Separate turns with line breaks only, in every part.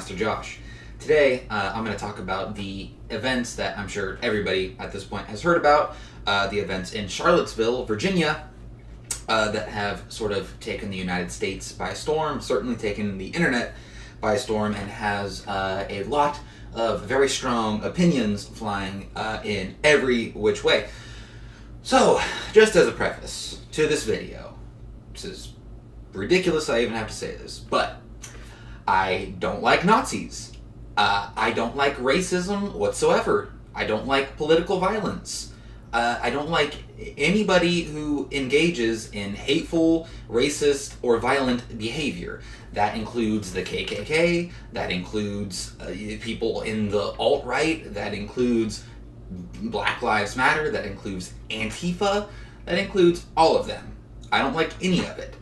Master Josh. Today, I'm going to talk about the events that I'm sure everybody at this point has heard about, the events in Charlottesville, Virginia, that have sort of taken the United States by storm, certainly taken the internet by storm, and has a lot of very strong opinions flying in every which way. So, just as a preface to this video, this is ridiculous I even have to say this, but I don't like Nazis. I don't like racism whatsoever. I don't like political violence. I don't like anybody who engages in hateful, racist, or violent behavior. That includes the KKK, that includes people in the alt-right, that includes Black Lives Matter, that includes Antifa, that includes all of them. I don't like any of it.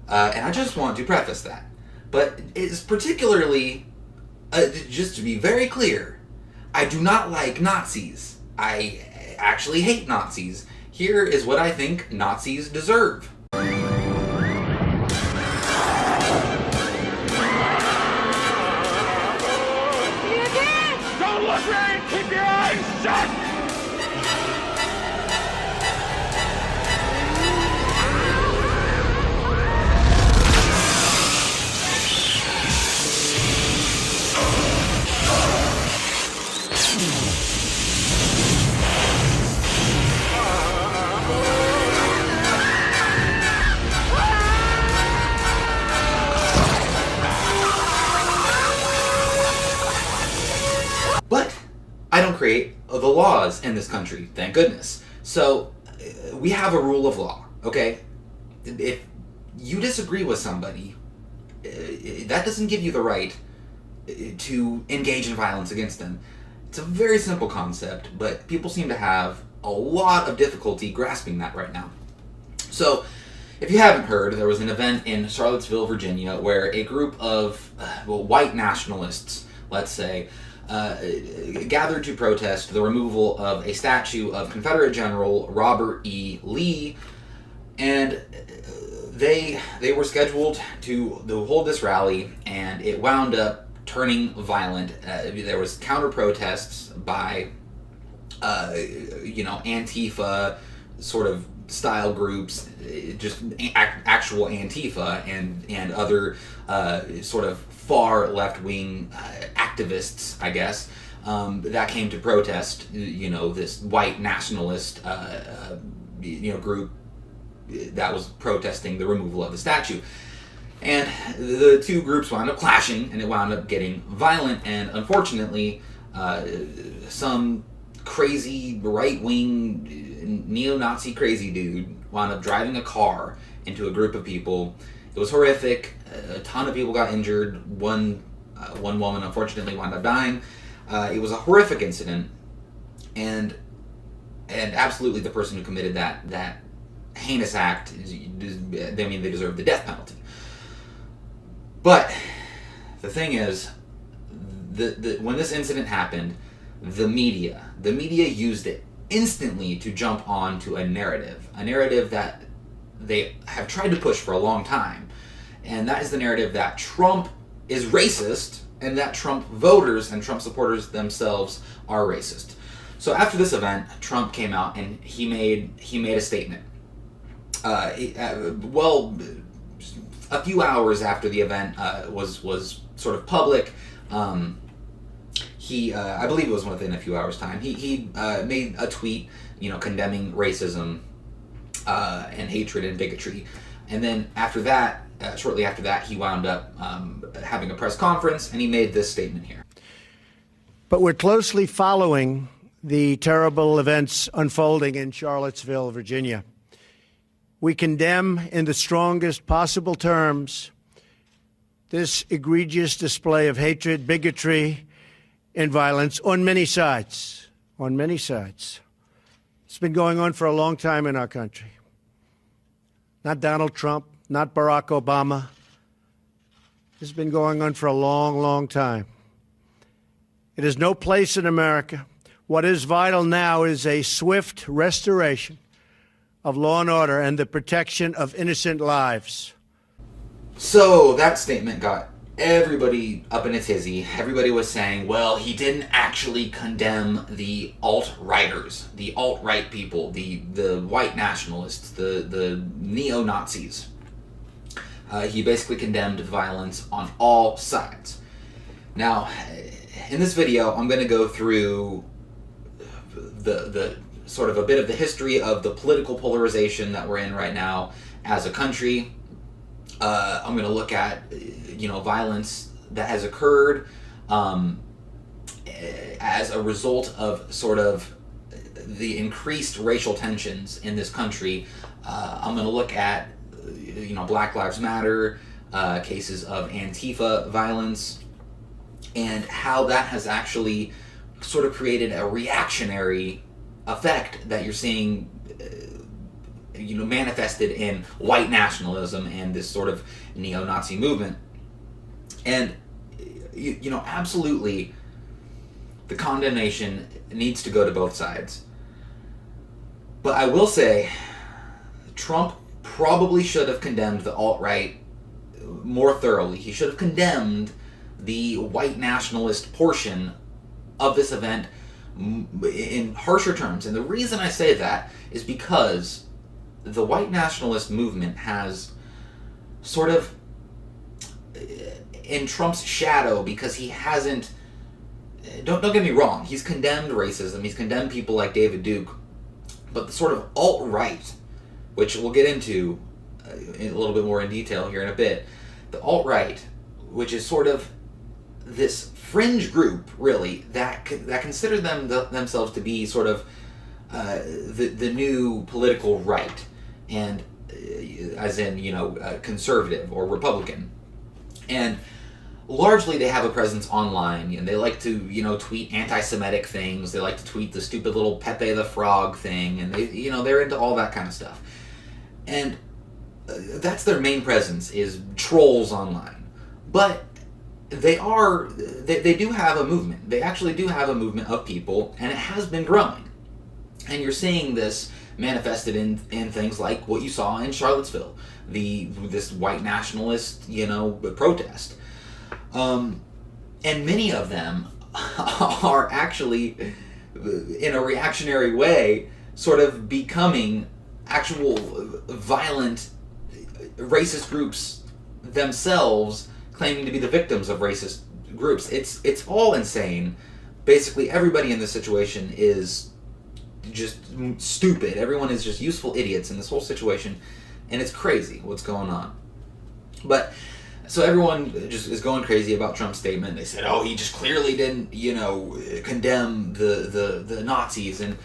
And I just want to preface that. But it's particularly, just to be very clear, I do not like Nazis. I actually hate Nazis. Here is what I think Nazis deserve.
Don't look right! Keep your eyes shut!
But I don't create the laws in this country, thank goodness. So we have a rule of law, okay? If you disagree with somebody, that doesn't give you the right to engage in violence against them. It's a very simple concept, but people seem to have a lot of difficulty grasping that right now. So, if you haven't heard, there was an event in Charlottesville, Virginia, where a group of white nationalists, let's say, gathered to protest the removal of a statue of Confederate General Robert E. Lee, and they were scheduled to hold this rally, and it wound up turning violent. There was counter-protests by, Antifa sort of style groups, just actual Antifa and other sort of far left-wing activists, I guess, that came to protest, this white nationalist, group that was protesting the removal of the statue. And the two groups wound up clashing, and it wound up getting violent, and unfortunately, some crazy right-wing neo-Nazi crazy dude wound up driving a car into a group of people. It was horrific. A ton of people got injured. One woman unfortunately wound up dying. It was a horrific incident, and absolutely the person who committed that heinous act, they deserve the death penalty. But the thing is, when this incident happened, the media used it instantly to jump onto a narrative that they have tried to push for a long time. And that is the narrative that Trump is racist and that Trump voters and Trump supporters themselves are racist. So after this event, Trump came out and he made a statement. A few hours after the event was sort of public, he I believe it was within a few hours' time, he made a tweet, condemning racism and hatred and bigotry. And then after that, shortly after that, he wound up having a press conference, and he made this statement here.
But we're closely following the terrible events unfolding in Charlottesville, Virginia. We condemn in the strongest possible terms this egregious display of hatred, bigotry, and violence on many sides. On many sides. It's been going on for a long time in our country. Not Donald Trump, not Barack Obama. This has been going on for a long, long time. It has no place in America. What is vital now is a swift restoration of law and order and the protection of innocent lives.
So that statement got everybody up in a tizzy. Everybody was saying, well, he didn't actually condemn the alt-righters, the alt-right people, the white nationalists, the neo-Nazis. He basically condemned the violence on all sides. Now, in this video, I'm going to go through the sort of a bit of the history of the political polarization that we're in right now as a country. I'm going to look at, violence that has occurred as a result of sort of the increased racial tensions in this country. I'm going to look at, Black Lives Matter, cases of Antifa violence, and how that has actually sort of created a reactionary effect that you're seeing manifested in white nationalism and this sort of neo-Nazi movement. And absolutely the condemnation needs to go to both sides. But I will say Trump probably should have condemned the alt-right more thoroughly. He should have condemned the white nationalist portion of this event in harsher terms. And the reason I say that is because the white nationalist movement has sort of in Trump's shadow, because he hasn't, don't get me wrong, he's condemned racism, he's condemned people like David Duke, but the sort of alt-right, which we'll get into a little bit more in detail here in a bit, the alt-right, which is sort of this fringe group, really, that consider themselves to be sort of the new political right, and as in conservative or Republican, and largely they have a presence online, and they like to tweet anti-Semitic things. They like to tweet the stupid little Pepe the Frog thing, and they're into all that kind of stuff, and that's their main presence, is trolls online. But they do have a movement. They actually do have a movement of people, and it has been growing. And you're seeing this manifested in things like what you saw in Charlottesville, this white nationalist, protest. And many of them are actually, in a reactionary way, sort of becoming actual violent racist groups themselves, claiming to be the victims of racist groups. It's all insane. Basically, everybody in this situation is just stupid. Everyone is just useful idiots in this whole situation, and it's crazy what's going on. But so everyone just is going crazy about Trump's statement. They said, "Oh, he just clearly didn't, condemn the Nazis." And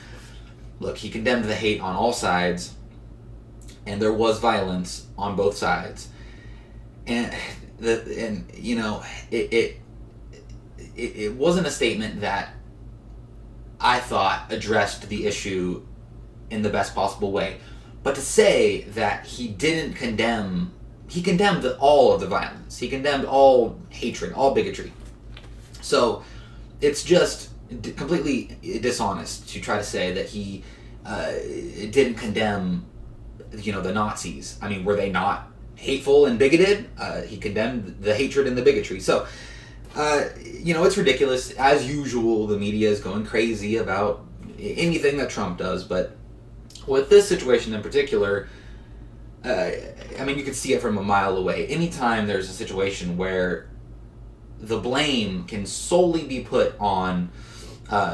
look, he condemned the hate on all sides, and there was violence on both sides, and it wasn't a statement that I thought addressed the issue in the best possible way. But to say that he didn't condemn, he condemned all of the violence. He condemned all hatred, all bigotry. So it's just completely dishonest to try to say that he didn't condemn, the Nazis. I mean, were they not hateful and bigoted? He condemned the hatred and the bigotry. So it's ridiculous. As usual, the media is going crazy about anything that Trump does, but with this situation in particular, you can see it from a mile away. Anytime there's a situation where the blame can solely be put on,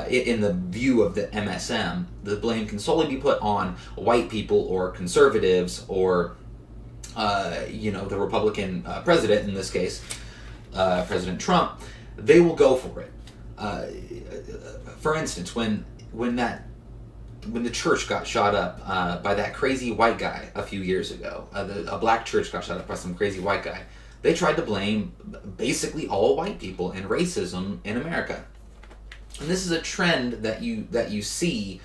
in the view of the MSM, the blame can solely be put on white people or conservatives or, the Republican president in this case, President Trump, they will go for it. For instance, when the church got shot up by that crazy white guy a few years ago, a black church got shot up by some crazy white guy, they tried to blame basically all white people and racism in America. And this is a trend that you see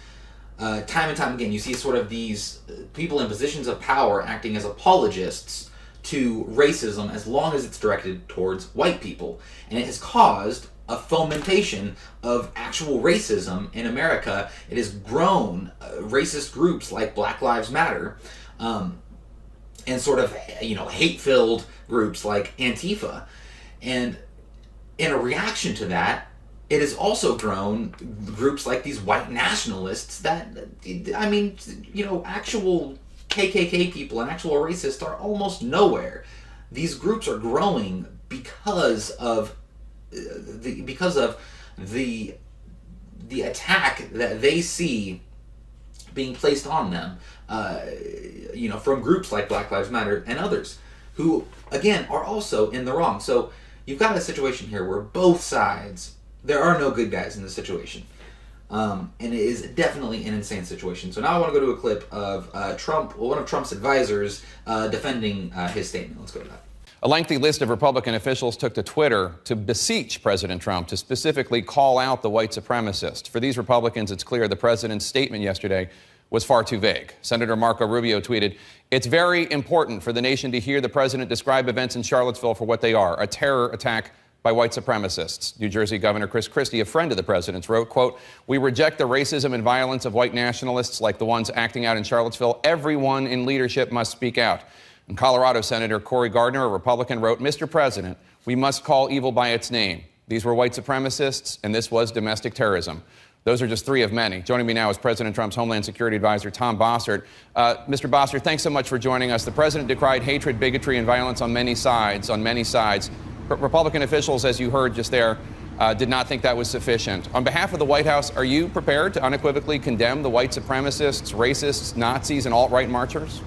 time and time again. You see sort of these people in positions of power acting as apologists to racism as long as it's directed towards white people. And it has caused a fomentation of actual racism in America. It has grown racist groups like Black Lives Matter, and sort of hate-filled groups like Antifa. And in a reaction to that, it has also grown groups like these white nationalists that, I mean, you know, actual KKK people and actual racists are almost nowhere. These groups are growing because of the attack that they see being placed on them, you know, from groups like Black Lives Matter and others, who again are also in the wrong. So you've got a situation here where both sides, there are no good guys in this situation. And it is definitely an insane situation. So now I want to go to a clip of one of Trump's advisors defending his statement. Let's go to that.
A lengthy list of Republican officials took to Twitter to beseech President Trump to specifically call out the white supremacist. For these Republicans, it's clear the president's statement yesterday was far too vague. Senator Marco Rubio tweeted, "It's very important for the nation to hear the president describe events in Charlottesville for what they are, a terror attack by white supremacists." New Jersey Governor Chris Christie, a friend of the president's, wrote, quote, "We reject the racism and violence of white nationalists like the ones acting out in Charlottesville. Everyone in leadership must speak out." And Colorado Senator Cory Gardner, a Republican, wrote, "Mr. President, we must call evil by its name. These were white supremacists, and this was domestic terrorism." Those are just three of many. Joining me now is President Trump's Homeland Security Advisor, Tom Bossert. Mr. Bossert, thanks so much for joining us. The president decried hatred, bigotry, and violence on many sides, Republican officials, as you heard just there, did not think that was sufficient. On behalf of the White House, are you prepared to unequivocally condemn the white supremacists, racists, Nazis, and alt-right marchers?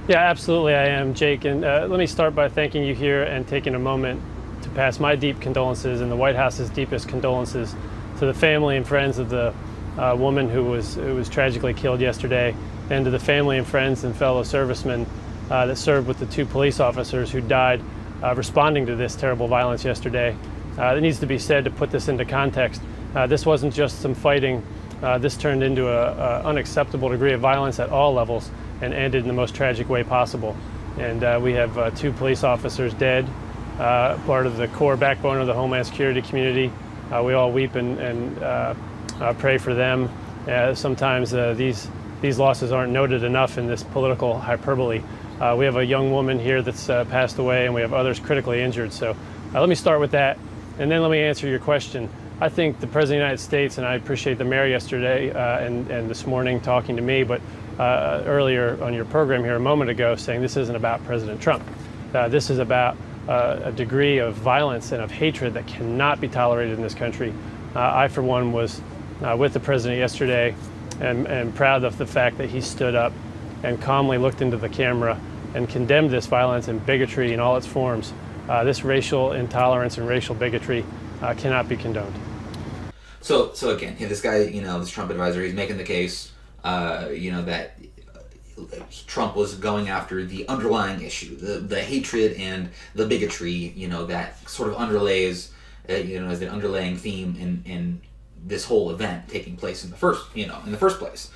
Yeah, absolutely I am, Jake. And let me start by thanking you here and taking a moment to pass my deep condolences and the White House's deepest condolences to the family and friends of the woman who was tragically killed yesterday, and to the family and friends and fellow servicemen that served with the two police officers who died responding to this terrible violence yesterday. It needs to be said, to put this into context, this wasn't just some fighting. This turned into an unacceptable degree of violence at all levels and ended in the most tragic way possible. And we have two police officers dead, part of the core backbone of the Homeland Security community. We all weep and pray for them. Sometimes these losses aren't noted enough in this political hyperbole. We have a young woman here that's passed away, and we have others critically injured. So let me start with that, and then let me answer your question. I think the President of the United States, and I appreciate the mayor yesterday and this morning talking to me, but earlier on your program here a moment ago saying this isn't about President Trump. This is about a degree of violence and of hatred that cannot be tolerated in this country. I, for one, was with the president yesterday and proud of the fact that he stood up and calmly looked into the camera and condemned this violence and bigotry in all its forms. This racial intolerance and racial bigotry cannot be condoned.
So again, this guy, you know, this Trump advisor, he's making the case, you know, that Trump was going after the underlying issue, the hatred and the bigotry, you know, that sort of underlays, you know, as the underlying theme in this whole event taking place in the first place,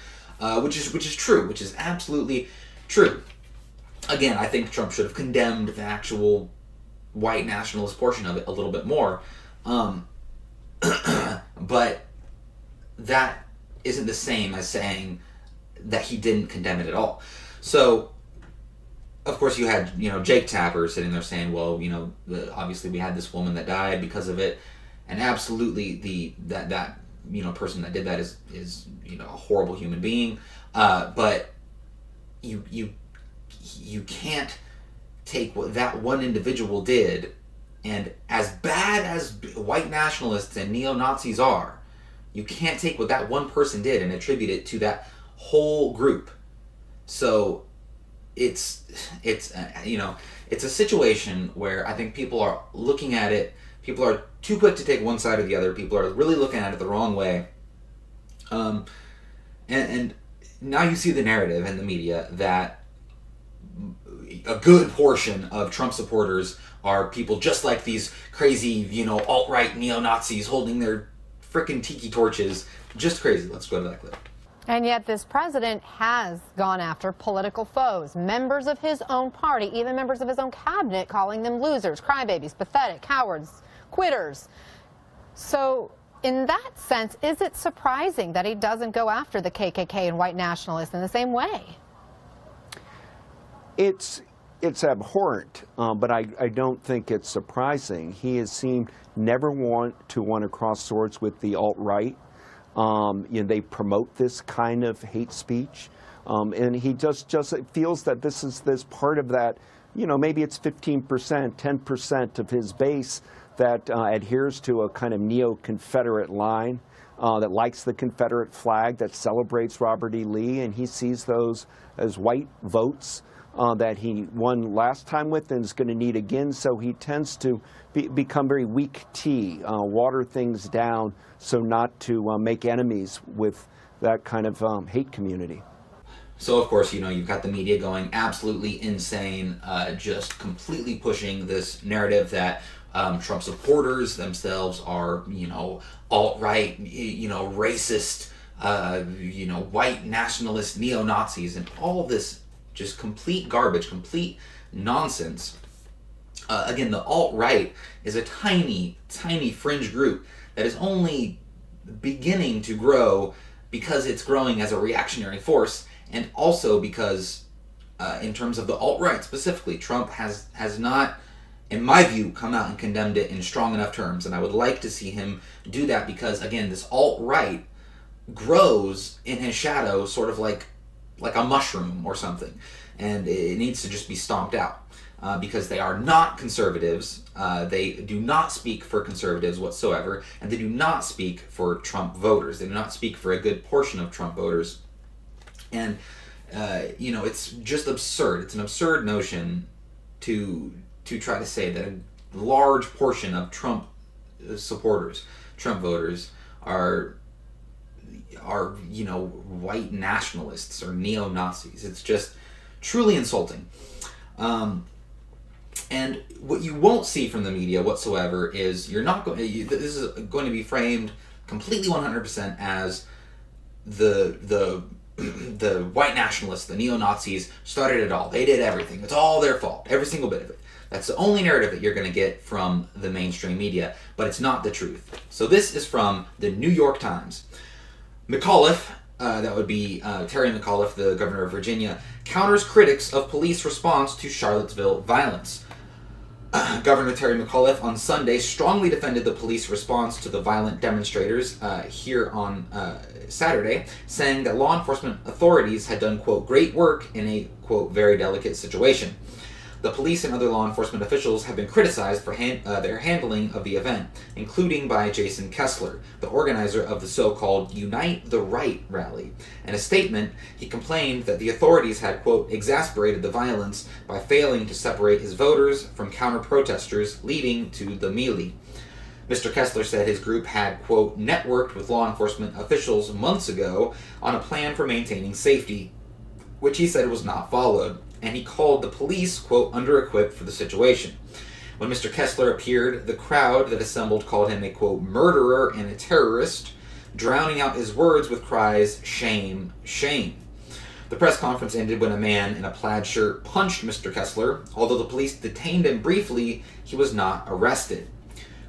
which is true, which is absolutely true. Again, I think Trump should have condemned the actual white nationalist portion of it a little bit more, but that isn't the same as saying that he didn't condemn it at all. So, of course, you had, you know, Jake Tapper sitting there saying, well, you know, obviously we had this woman that died because of it, and absolutely that you know, person that did that is you know, a horrible human being, but you can't take what that one individual did, and as bad as white nationalists and neo-Nazis are, you can't take what that one person did and attribute it to that whole group. So it's you know, it's a situation where I think people are looking at it, people are too quick to take one side or the other, people are really looking at it the wrong way, and now you see the narrative in the media that a good portion of Trump supporters are people just like these crazy, you know, alt-right neo-Nazis holding their frickin' tiki torches. Just crazy. Let's go to that clip.
And yet this president has gone after political foes, members of his own party, even members of his own cabinet, calling them losers, crybabies, pathetic, cowards, quitters. So in that sense, is it surprising that he doesn't go after the KKK and white nationalists in the same way?
It's It's abhorrent, but I don't think it's surprising. He has seemed never want to cross swords with the alt-right. They promote this kind of hate speech, and he just feels that this is part of that. Maybe it's 15%, 10% of his base that adheres to a kind of neo-Confederate line, that likes the Confederate flag, that celebrates Robert E. Lee, and he sees those as white votes that he won last time with and is going to need again. So he tends to become very weak tea, water things down so not to make enemies with that kind of hate community.
So, of course, you've got the media going absolutely insane, just completely pushing this narrative that Trump supporters themselves are, alt-right, racist, white nationalist neo-Nazis, and all this just complete garbage, complete nonsense. Again, the alt-right is a tiny, tiny fringe group that is only beginning to grow because it's growing as a reactionary force, and also because, in terms of the alt-right specifically, Trump has not, in my view, come out and condemned it in strong enough terms. And I would like to see him do that because, again, this alt-right grows in his shadow sort of like a mushroom or something. And it needs to just be stomped out because they are not conservatives. They do not speak for conservatives whatsoever. And they do not speak for Trump voters. They do not speak for a good portion of Trump voters. And, it's just absurd. It's an absurd notion to try to say that a large portion of Trump supporters, Trump voters, are white nationalists or neo-Nazis. It's just truly insulting. And what you won't see from the media whatsoever is this is going to be framed completely 100% as the white nationalists, the neo-Nazis, started it all. They did everything. It's all their fault. Every single bit of it. That's the only narrative that you're going to get from the mainstream media, but it's not the truth. So this is from the New York Times. McAuliffe, that would be Terry McAuliffe, the governor of Virginia, counters critics of police response to Charlottesville violence. Governor Terry McAuliffe on Sunday strongly defended the police response to the violent demonstrators here on Saturday, saying that law enforcement authorities had done, quote, great work in a, quote, very delicate situation. The police and other law enforcement officials have been criticized for their handling of the event, including by Jason Kessler, the organizer of the so-called Unite the Right rally. In a statement, he complained that the authorities had, quote, exasperated the violence by failing to separate his voters from counter-protesters, leading to the melee. Mr. Kessler said his group had, quote, networked with law enforcement officials months ago on a plan for maintaining safety, which he said was not followed, and he called the police, quote, under-equipped for the situation. When Mr. Kessler appeared, the crowd that assembled called him a, quote, murderer and a terrorist, drowning out his words with cries, shame, shame. The press conference ended when a man in a plaid shirt punched Mr. Kessler. Although the police detained him briefly, he was not arrested.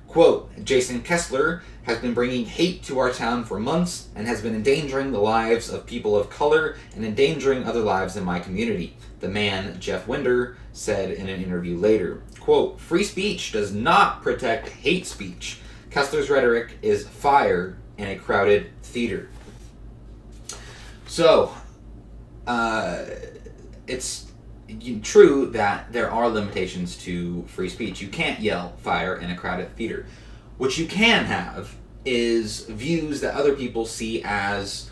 Quote, Jason Kessler has been bringing hate to our town for months and has been endangering the lives of people of color and endangering other lives in my community, the man, Jeff Winder, said in an interview later. Quote, free speech does not protect hate speech. Kessler's rhetoric is fire in a crowded theater. So, it's true that there are limitations to free speech. You can't yell fire in a crowded theater. What you can have is views that other people see as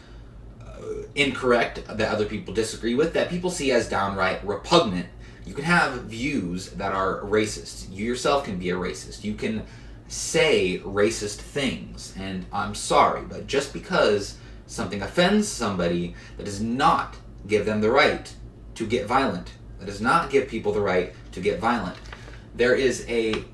incorrect, that other people disagree with, that people see as downright repugnant. You can have views that are racist. You yourself can be a racist. You can say racist things, and I'm sorry, but just because something offends somebody, that does not give them the right to get violent. That does not give people the right to get violent. There's a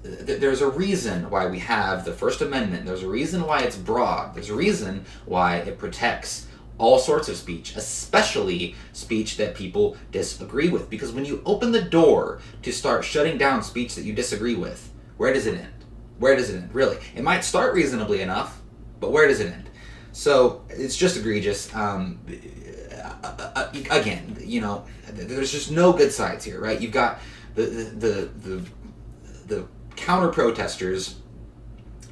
reason why we have the First Amendment. There's a reason why it's broad. There's a reason why it protects all sorts of speech, especially speech that people disagree with. Because when you open the door to start shutting down speech that you disagree with, where does it end? Where does it end, really? It might start reasonably enough, but where does it end? So it's just egregious. Again, there's just no good sides here, right? You've got the counter protesters.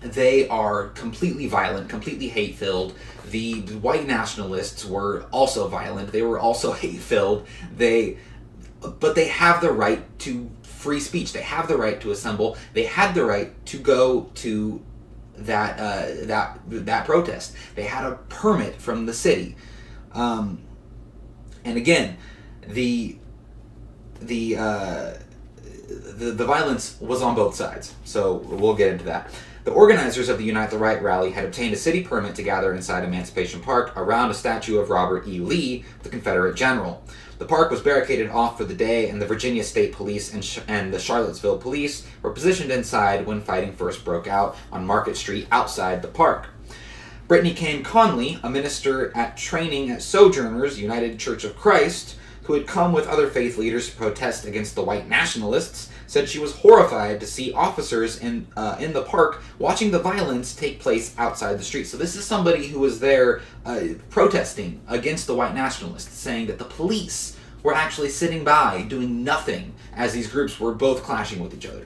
They are completely violent, completely hate-filled. The white nationalists were also violent. They were also hate-filled. But they have the right to free speech. They have the right to assemble. They had the right to go to that protest. They had a permit from the city. And again, the violence was on both sides. So we'll get into that. The organizers of the Unite the Right rally had obtained a city permit to gather inside Emancipation Park around a statue of Robert E. Lee, the Confederate general. The park was barricaded off for the day, and the Virginia State Police and the Charlottesville Police were positioned inside when fighting first broke out on Market Street outside the park. Brittany Kane Conley, a minister at training at Sojourners United Church of Christ, who had come with other faith leaders to protest against the white nationalists, said she was horrified to see officers in the park watching the violence take place outside the street. So this is somebody who was there protesting against the white nationalists, saying that the police were actually sitting by doing nothing as these groups were both clashing with each other.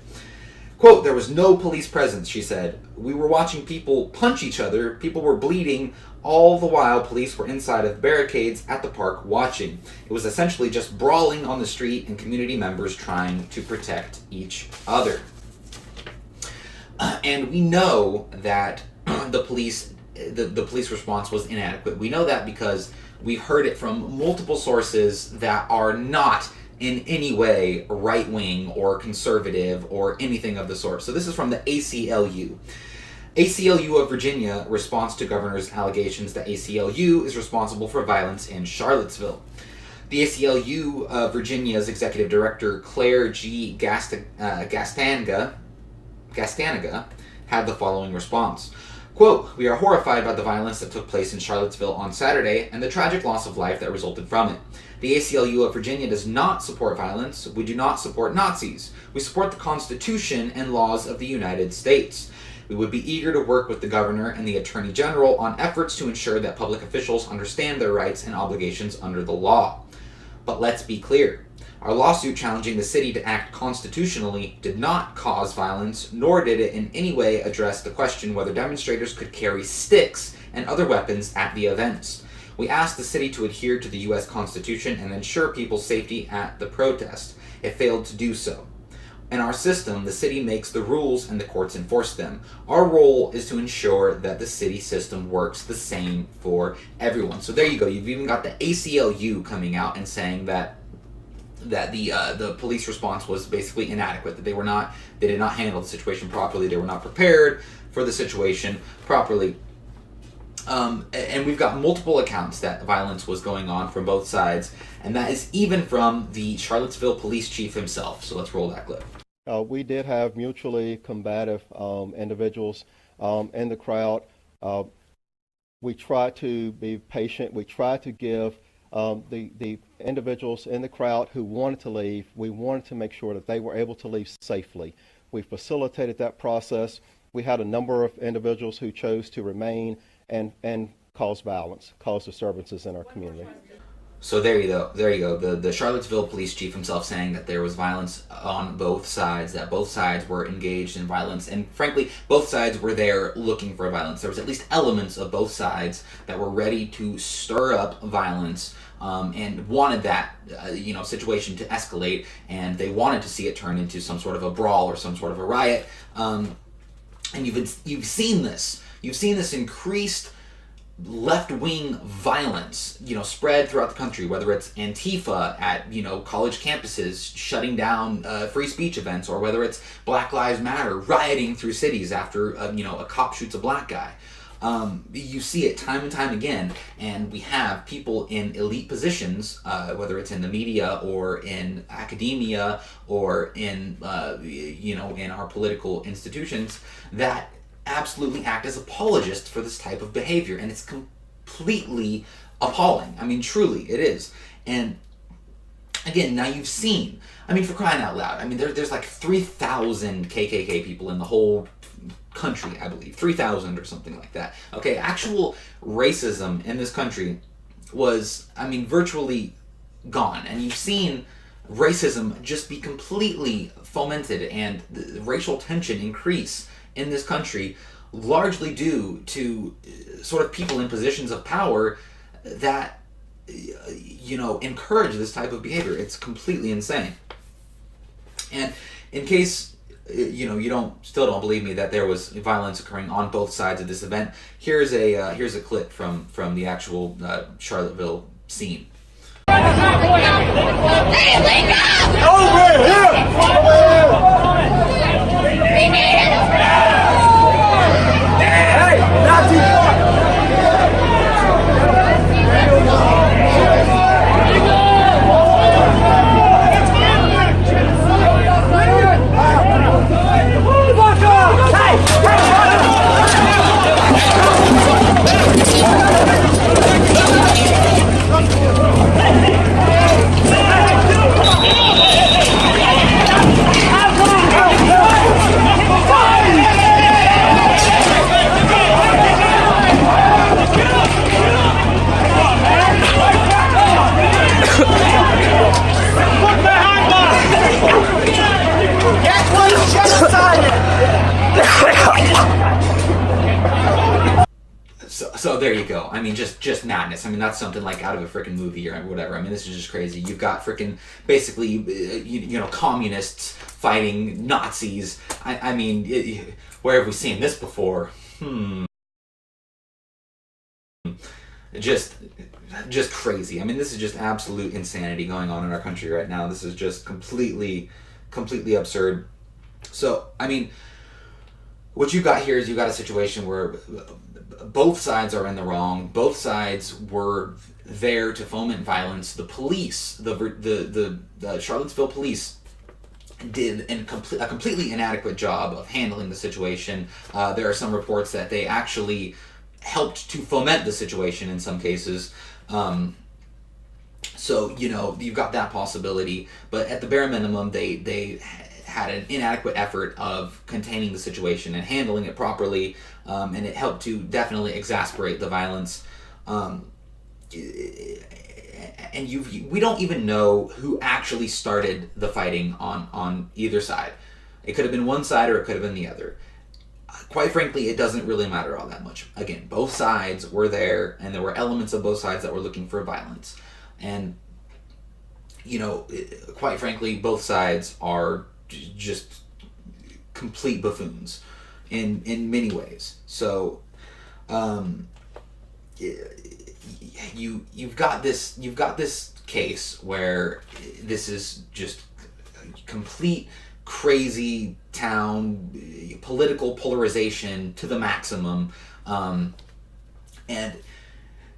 Quote, "There was no police presence," she said. "We were watching people punch each other. People were bleeding. All the while, police were inside of barricades at the park watching. It was essentially just brawling on the street and community members trying to protect each other." And we know that the police response was inadequate. We know that because we heard it from multiple sources that are not in any way right-wing or conservative or anything of the sort. So this is from the ACLU. ACLU of Virginia responds to governor's allegations that ACLU is responsible for violence in Charlottesville. The ACLU of Virginia's executive director, Claire G. Gastanaga, had the following response. Quote, "We are horrified by the violence that took place in Charlottesville on Saturday and the tragic loss of life that resulted from it. The ACLU of Virginia does not support violence. We do not support Nazis. We support the Constitution and laws of the United States. We would be eager to work with the governor and the attorney general on efforts to ensure that public officials understand their rights and obligations under the law. But let's be clear. Our lawsuit challenging the city to act constitutionally did not cause violence, nor did it in any way address the question whether demonstrators could carry sticks and other weapons at the events. We asked the city to adhere to the U.S. Constitution and ensure people's safety at the protest. It failed to do so. In our system, the city makes the rules and the courts enforce them. Our role is to ensure that the city system works the same for everyone." So there you go. You've even got the ACLU coming out and saying that the police response was basically inadequate, that they did not handle the situation properly, they were not prepared for the situation properly. And we've got multiple accounts that violence was going on from both sides, and that is even from the Charlottesville police chief himself. So let's roll that clip.
We did have mutually combative individuals in the crowd. We tried to be patient. We tried to give the individuals in the crowd who wanted to leave, we wanted to make sure that they were able to leave safely. We facilitated that process. We had a number of individuals who chose to remain and cause violence, cause disturbances in our community.
So there you go. The Charlottesville police chief himself saying that there was violence on both sides, that both sides were engaged in violence, and frankly, both sides were there looking for violence. There was at least elements of both sides that were ready to stir up violence and wanted that situation to escalate, and they wanted to see it turn into some sort of a brawl or some sort of a riot. And you've seen this. You've seen this increased left-wing violence, spread throughout the country, whether it's Antifa at, college campuses shutting down free speech events, or whether it's Black Lives Matter rioting through cities after, a cop shoots a black guy. You see it time and time again, and we have people in elite positions, whether it's in the media or in academia or in, in our political institutions, that absolutely act as apologists for this type of behavior, and it's completely appalling. I mean, truly, it is. And again, now you've seen, for crying out loud, there's like 3,000 KKK people in the whole country, I believe, 3,000 or something like that. Okay, actual racism in this country was, virtually gone, and you've seen racism just be completely fomented and the racial tension increase in this country, largely due to sort of people in positions of power that encourage this type of behavior. It's completely insane. And in case you still don't believe me that there was violence occurring on both sides of this event, here's a clip from the actual Charlottesville scene. So there you go. I mean, just madness. I mean, that's something like out of a freaking movie or whatever. I mean, this is just crazy. You've got freaking basically, communists fighting Nazis. I mean, where have we seen this before? Just crazy. I mean, this is just absolute insanity going on in our country right now. This is just completely absurd. So, I mean, what you got here is you got a situation where both sides are in the wrong. Both sides were there to foment violence. The police, the Charlottesville police, did a completely inadequate job of handling the situation. There are some reports that they actually helped to foment the situation in some cases. So, you've got that possibility. But at the bare minimum, they had an inadequate effort of containing the situation and handling it properly, and it helped to definitely exasperate the violence. And we don't even know who actually started the fighting on either side. It could have been one side or it could have been the other. Quite frankly, it doesn't really matter all that much. Again, both sides were there, and there were elements of both sides that were looking for violence. And, quite frankly, both sides are just complete buffoons in many ways. So, you've got this case where this is just complete crazy town political polarization to the maximum, and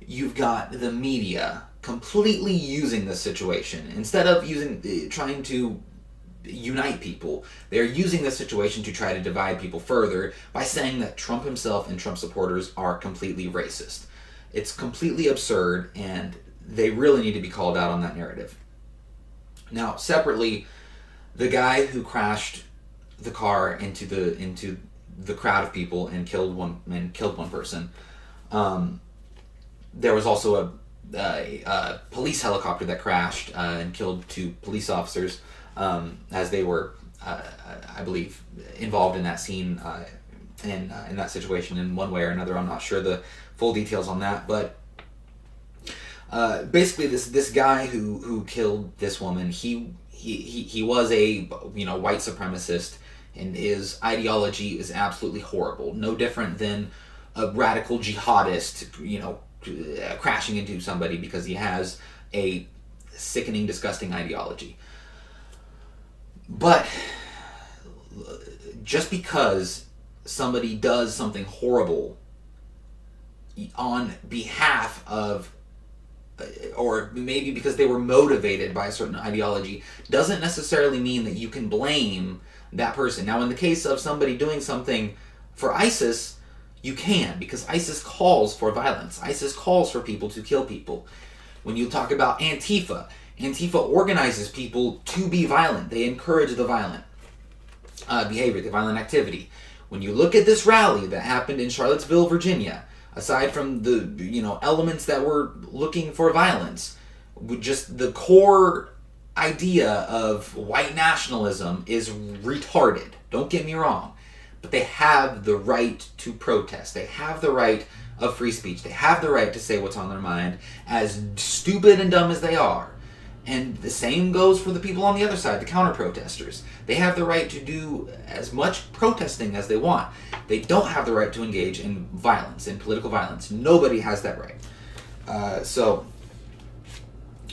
you've got the media completely using this situation instead of trying to unite people. They're using this situation to try to divide people further by saying that Trump himself and Trump supporters are completely racist. It's completely absurd, and they really need to be called out on that narrative. Now, separately, the guy who crashed the car into the crowd of people and killed one person. There was also a police helicopter that crashed and killed 2 police officers, as they were, I believe, involved in that scene, in that situation in one way or another. I'm not sure the full details on that, but basically this guy who killed this woman, he was a white supremacist, and his ideology is absolutely horrible. No different than a radical jihadist, crashing into somebody because he has a sickening, disgusting ideology. But just because somebody does something horrible on behalf of, or maybe because they were motivated by a certain ideology, doesn't necessarily mean that you can blame that person. Now, in the case of somebody doing something for ISIS, you can, because ISIS calls for violence. ISIS calls for people to kill people. When you talk about Antifa organizes people to be violent. They encourage the violent behavior, the violent activity. When you look at this rally that happened in Charlottesville, Virginia, aside from the elements that were looking for violence, just the core idea of white nationalism is retarded. Don't get me wrong. But they have the right to protest. They have the right of free speech. They have the right to say what's on their mind, as stupid and dumb as they are. And the same goes for the people on the other side, the counter-protesters. They have the right to do as much protesting as they want. They don't have the right to engage in violence, in political violence. Nobody has that right. So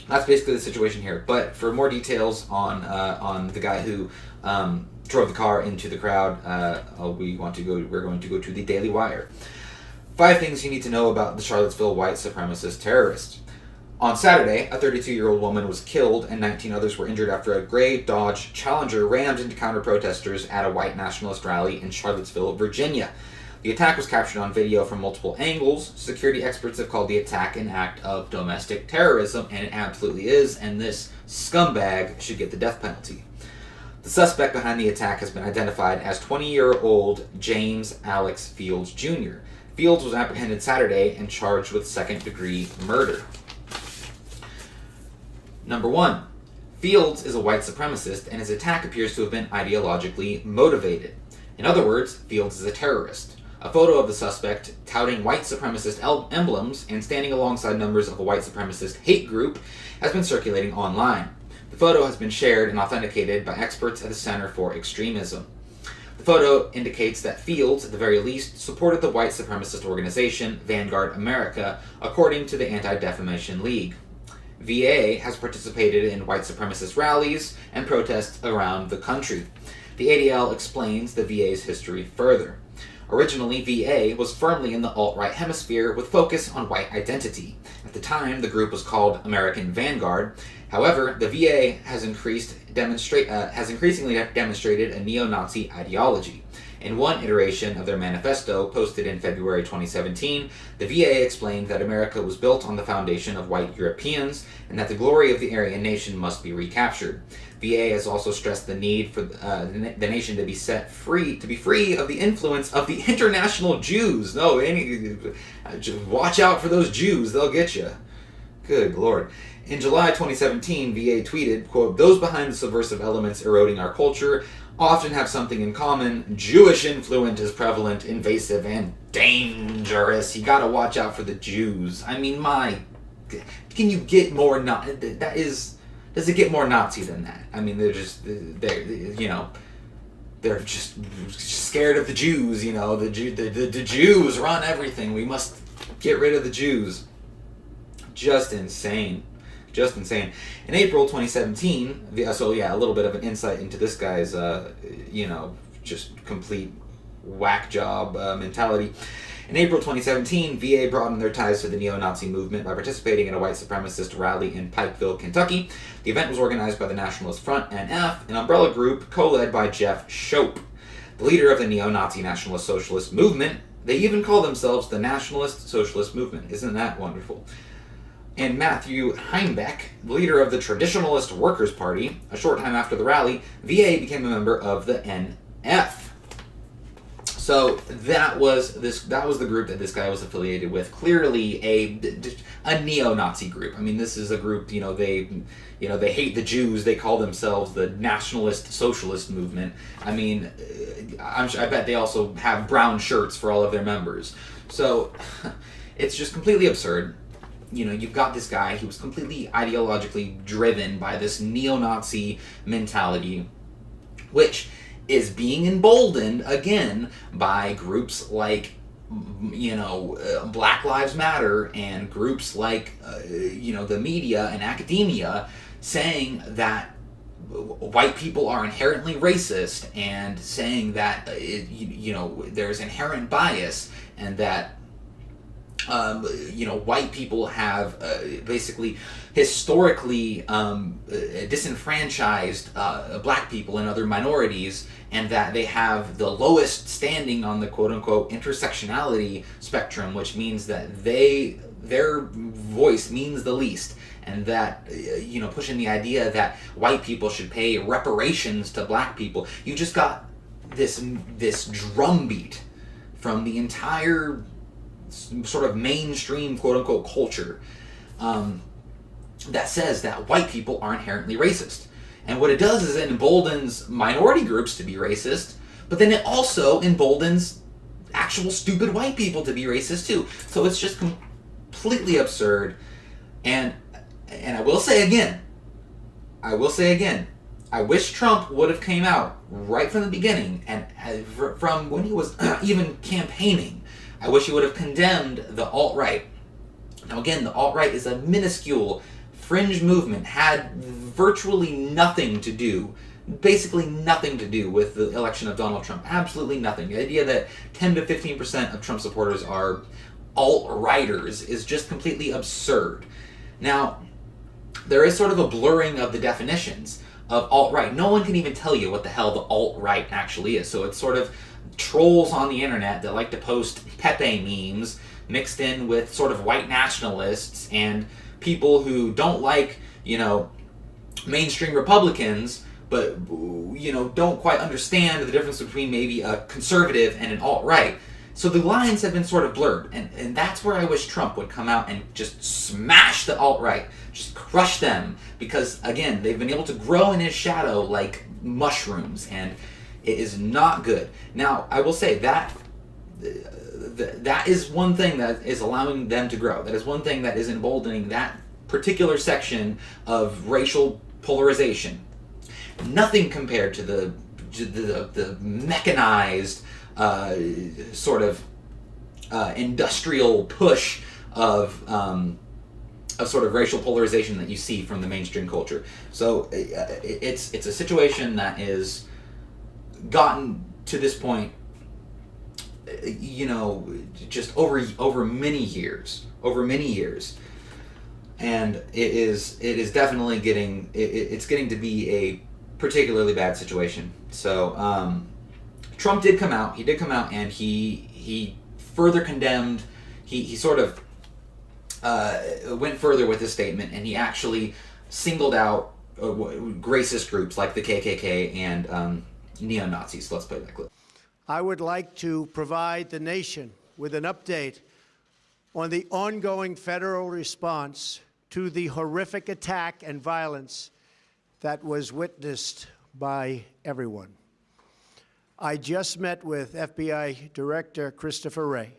that's basically the situation here. But for more details on the guy who drove the car into the crowd, we're going to go to the Daily Wire. 5 things you need to know about the Charlottesville white supremacist terrorist. On Saturday, a 32-year-old woman was killed and 19 others were injured after a gray Dodge Challenger rammed into counter-protesters at a white nationalist rally in Charlottesville, Virginia. The attack was captured on video from multiple angles. Security experts have called the attack an act of domestic terrorism, and it absolutely is, and this scumbag should get the death penalty. The suspect behind the attack has been identified as 20-year-old James Alex Fields Jr. Fields was apprehended Saturday and charged with second-degree murder. Number 1. Fields is a white supremacist, and his attack appears to have been ideologically motivated. In other words, Fields is a terrorist. A photo of the suspect touting white supremacist emblems and standing alongside members of a white supremacist hate group has been circulating online. The photo has been shared and authenticated by experts at the Center for Extremism. The photo indicates that Fields, at the very least, supported the white supremacist organization Vanguard America, according to the Anti-Defamation League. VA has participated in white supremacist rallies and protests around the country. The ADL explains the VA's history further. Originally, VA was firmly in the alt-right hemisphere with focus on white identity. At the time, the group was called American Vanguard. However, the VA has increasingly demonstrated a neo-Nazi ideology. In one iteration of their manifesto, posted in February 2017, the VA explained that America was built on the foundation of white Europeans and that the glory of the Aryan nation must be recaptured. VA has also stressed the need for the nation to be free of the influence of the international Jews. No, watch out for those Jews, they'll get you. Good Lord. In July 2017, VA tweeted, quote, "Those behind the subversive elements eroding our culture often have something in common. Jewish influence is prevalent, invasive, and dangerous. You gotta watch out for the Jews." I mean, can you get more does it get more Nazi than that? I mean, they're just scared of the Jews, the Jews run everything. We must get rid of the Jews. Just insane. In April 2017, so yeah, a little bit of an insight into this guy's, just complete whack job mentality. In April 2017, VA broadened their ties to the neo-Nazi movement by participating in a white supremacist rally in Pikeville, Kentucky. The event was organized by the Nationalist Front, NF, an umbrella group co-led by Jeff Shope, the leader of the neo-Nazi Nationalist Socialist movement. They even call themselves the Nationalist Socialist Movement. Isn't that wonderful? And Matthew Heinbeck, the leader of the Traditionalist Workers' Party. A short time after the rally, VA became a member of the NF. So that was the group that this guy was affiliated with. Clearly a neo-Nazi group. I mean, this is a group, they hate the Jews. They call themselves the Nationalist Socialist Movement. I mean, I bet they also have brown shirts for all of their members. So it's just completely absurd. You've got this guy who was completely ideologically driven by this neo-Nazi mentality, which is being emboldened again by groups like, Black Lives Matter and groups like, the media and academia saying that white people are inherently racist and saying that, there's inherent bias and that white people have basically historically disenfranchised black people and other minorities, and that they have the lowest standing on the quote-unquote intersectionality spectrum, which means that their voice means the least, and that pushing the idea that white people should pay reparations to black people. You just got this drumbeat from the entire sort of mainstream quote-unquote culture. that says that white people are inherently racist. And what it does is it emboldens minority groups to be racist, but then it also emboldens actual stupid white people to be racist too. So it's just completely absurd. And I will say again, I wish Trump would have came out right from the beginning and from when he was even campaigning. I wish he would have condemned the alt-right. Now again, the alt-right is a minuscule fringe movement, had virtually nothing to do, basically nothing to do with the election of Donald Trump. Absolutely nothing. The idea that 10 to 15% of Trump supporters are alt-righters is just completely absurd. Now, there is sort of a blurring of the definitions of alt-right. No one can even tell you what the hell the alt-right actually is. So it's sort of trolls on the internet that like to post Pepe memes mixed in with sort of white nationalists and people who don't like, mainstream Republicans, but, don't quite understand the difference between maybe a conservative and an alt-right. So the lines have been sort of blurred, and that's where I wish Trump would come out and just smash the alt-right, just crush them, because, again, they've been able to grow in his shadow like mushrooms, and it is not good. Now, I will say that that is one thing that is allowing them to grow. That is one thing that is emboldening that particular section of racial polarization. Nothing compared to the mechanized sort of industrial push of sort of racial polarization that you see from the mainstream culture. So it's a situation that is gotten to this point, just over many years, and it is definitely getting to be a particularly bad situation. So Trump did come out. He did come out, and he further condemned. He sort of went further with his statement, and he actually singled out racist groups like the KKK and neo-Nazis. So let's play that clip.
I would like to provide the nation with an update on the ongoing federal response to the horrific attack and violence that was witnessed by everyone. I just met with FBI Director Christopher Wray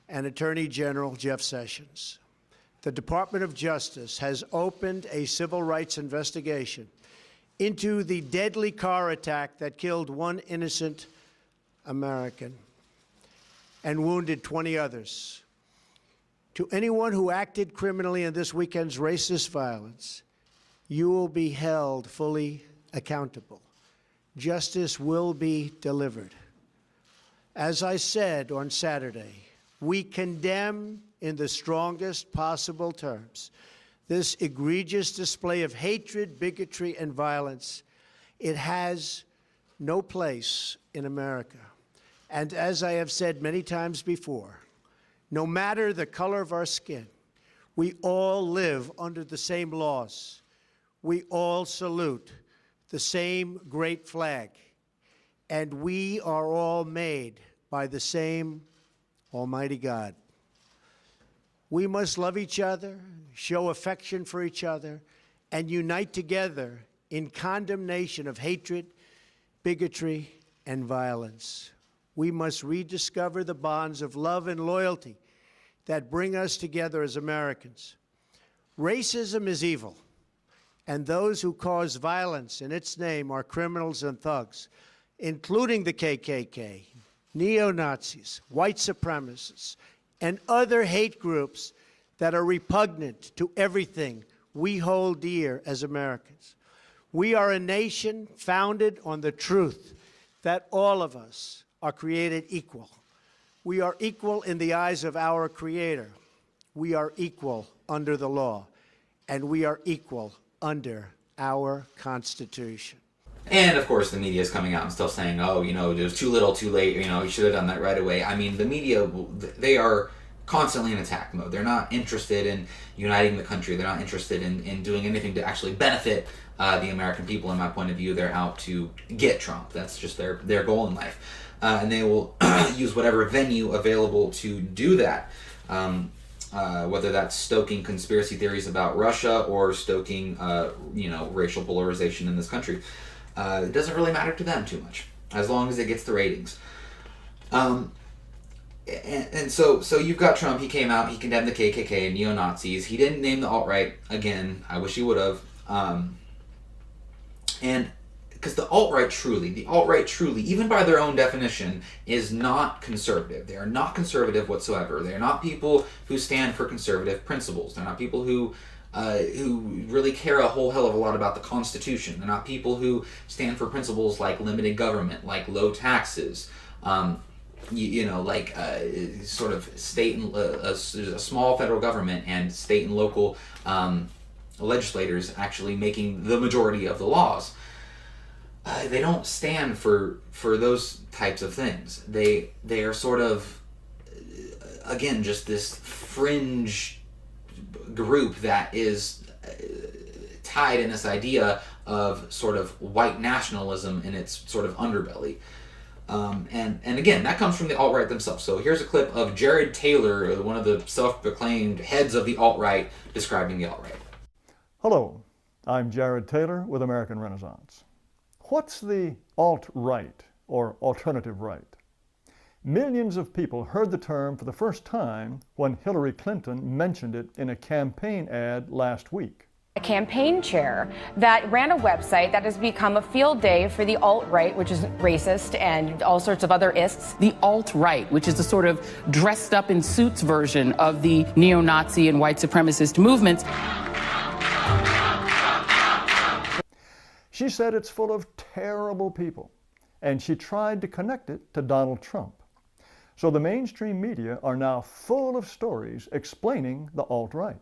and Attorney General Jeff Sessions. The Department of Justice has opened a civil rights investigation into the deadly car attack that killed one innocent American and wounded 20 others. To anyone who acted criminally in this weekend's racist violence, you will be held fully accountable. Justice will be delivered. As I said on Saturday, we condemn in the strongest possible terms this egregious display of hatred, bigotry, and violence. It has no place in America. And as I have said many times before, no matter the color of our skin, we all live under the same laws. We all salute the same great flag. And we are all made by the same Almighty God. We must love each other, show affection for each other, and unite together in condemnation of hatred, bigotry, and violence. We must rediscover the bonds of love and loyalty that bring us together as Americans. Racism is evil, and those who cause violence in its name are criminals and thugs, including the KKK, neo-Nazis, white supremacists, and other hate groups that are repugnant to everything we hold dear as Americans. We are a nation founded on the truth that all of us are created equal. We are equal in the eyes of our Creator. We are equal under the law, and we are equal under our Constitution.
And, of course, the media is coming out and still saying, oh, it was too little, too late, you should have done that right away. I mean, the media, they are constantly in attack mode. They're not interested in uniting the country. They're not interested in doing anything to actually benefit the American people, in my point of view. They're out to get Trump. That's just their goal in life. And they will use whatever venue available to do that. whether that's stoking conspiracy theories about Russia or stoking, racial polarization in this country. It doesn't really matter to them too much, as long as it gets the ratings. And so you've got Trump. He came out, he condemned the KKK and neo-Nazis. He didn't name the alt-right again. I wish he would have. And because the alt-right truly, even by their own definition, is not conservative. They are not conservative whatsoever. They are not people who stand for conservative principles. They're not people who really care a whole hell of a lot about the Constitution. They're not people who stand for principles like limited government, like low taxes, sort of state and a small federal government and state and local legislators actually making the majority of the laws. They don't stand for those types of things. They are sort of, again, just this fringe group that is tied in this idea of sort of white nationalism in its sort of underbelly. And again, that comes from the alt-right themselves. So here's a clip of Jared Taylor, one of the self-proclaimed heads of the alt-right, describing the alt-right.
Hello, I'm Jared Taylor with American Renaissance. What's the alt-right, or alternative right? Millions of people heard the term for the first time when Hillary Clinton mentioned it in a campaign ad last week.
A campaign chair that ran a website that has become a field day for the alt-right, which is racist and all sorts of other ists.
The alt-right, which is the sort of dressed up in suits version of the neo-Nazi and white supremacist movements.
She said it's full of terrible people, and she tried to connect it to Donald Trump. So the mainstream media are now full of stories explaining the alt-right.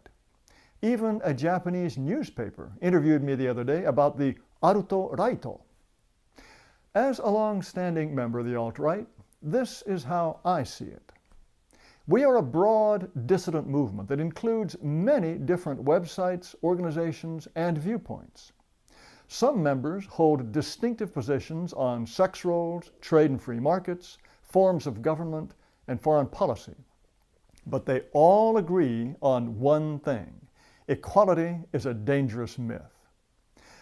Even a Japanese newspaper interviewed me the other day about the alt-right. As a long-standing member of the alt-right, this is how I see it. We are a broad dissident movement that includes many different websites, organizations, and viewpoints. Some members hold distinctive positions on sex roles, trade and free markets, forms of government, and foreign policy. But they all agree on one thing: equality is a dangerous myth.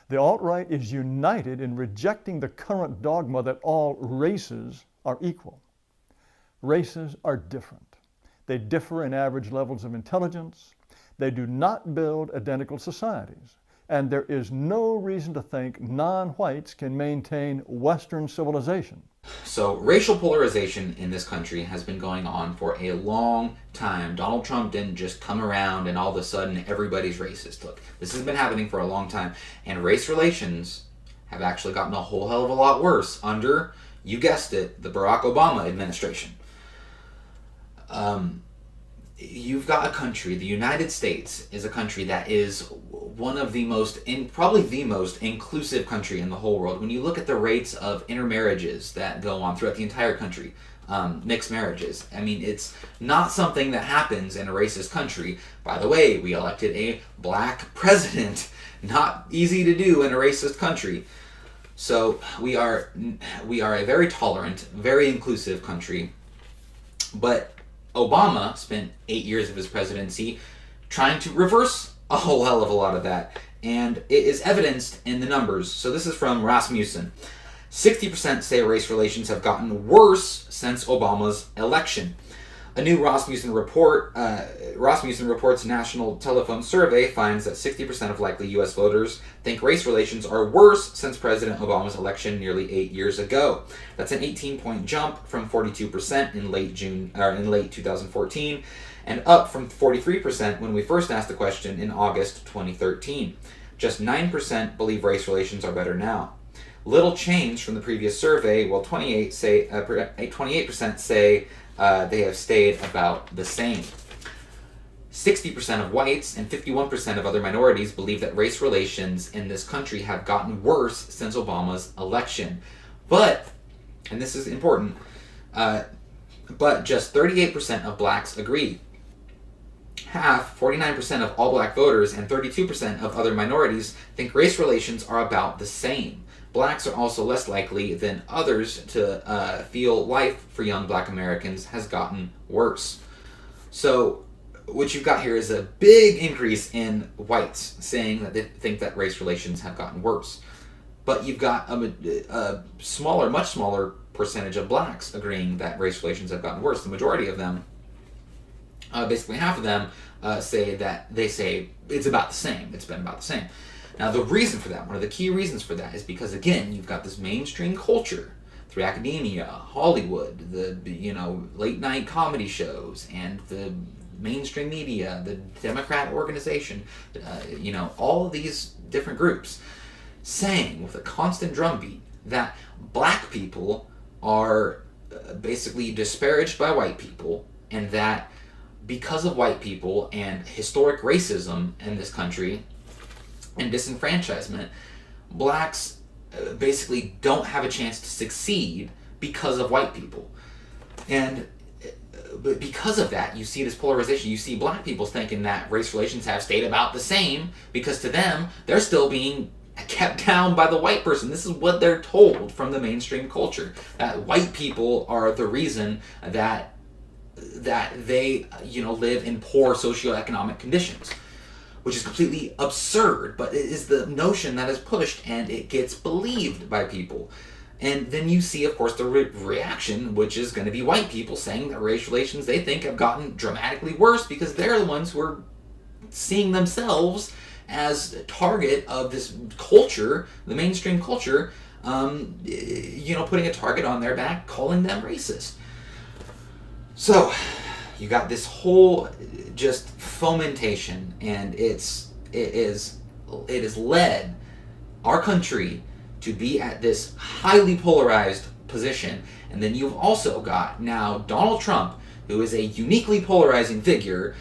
The alt-right is united in rejecting the current dogma that all races are equal. Races are different. They differ in average levels of intelligence. They do not build identical societies. And there is no reason to think non-whites can maintain Western civilization.
So racial polarization in this country has been going on for a long time. Donald Trump didn't just come around and all of a sudden everybody's racist. Look, this has been happening for a long time. And race relations have actually gotten a whole hell of a lot worse under, you guessed it, the Barack Obama administration. You've got a country, the United States is a country that is one of the most, probably the most inclusive country in the whole world. When you look at the rates of intermarriages that go on throughout the entire country, mixed marriages, I mean, it's not something that happens in a racist country. By the way, we elected a black president. Not easy to do in a racist country. So we are a very tolerant, very inclusive country. But Obama spent 8 years of his presidency trying to reverse a whole hell of a lot of that, and it is evidenced in the numbers. So this is from Rasmussen. 60% say race relations have gotten worse since Obama's election. A new Rasmussen Report's National Telephone Survey finds that 60% of likely U.S. voters think race relations are worse since President Obama's election nearly 8 years ago. That's an 18-point jump from 42% in late 2014, and up from 43% when we first asked the question in August 2013. Just 9% believe race relations are better now. Little change from the previous survey, while 28% say they have stayed about the same. 60% of whites and 51% of other minorities believe that race relations in this country have gotten worse since Obama's election. But, and this is important, but just 38% of blacks agree. Half, 49% of all black voters and 32% of other minorities think race relations are about the same. Blacks are also less likely than others to feel life for young black Americans has gotten worse. So what you've got here is a big increase in whites saying that they think that race relations have gotten worse. But you've got a smaller, much smaller percentage of blacks agreeing that race relations have gotten worse. The majority of them, basically half of them, say it's about the same. It's been about the same. Now, the reason for that, one of the key reasons for that, is because, again, you've got this mainstream culture through academia, Hollywood, the late night comedy shows, and the mainstream media, the Democrat organization, all of these different groups saying with a constant drumbeat that black people are basically disparaged by white people, and that because of white people and historic racism in this country and disenfranchisement, blacks basically don't have a chance to succeed because of white people. And but because of that, you see this polarization. You see black people thinking that race relations have stayed about the same because to them, they're still being kept down by the white person. This is what they're told from the mainstream culture, that white people are the reason that they live in poor socioeconomic conditions, which is completely absurd, but it is the notion that is pushed and it gets believed by people. And then you see, of course, the reaction, which is going to be white people saying that race relations they think have gotten dramatically worse because they're the ones who are seeing themselves as a target of this culture, the mainstream culture, putting a target on their back, calling them racist. So you got this whole just fomentation, and it has led our country to be at this highly polarized position. And then you've also got now Donald Trump, who is a uniquely polarizing figure,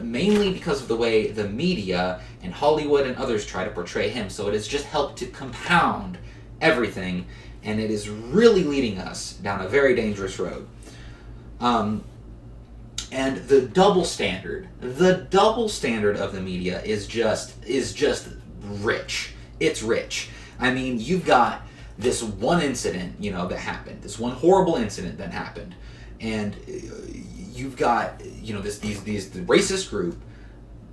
mainly because of the way the media and Hollywood and others try to portray him. So it has just helped to compound everything, and it is really leading us down a very dangerous road. And the double standard of the media is just rich. It's rich. I mean, you've got this one incident, that happened, this one horrible incident that happened, and you've got, these racist group,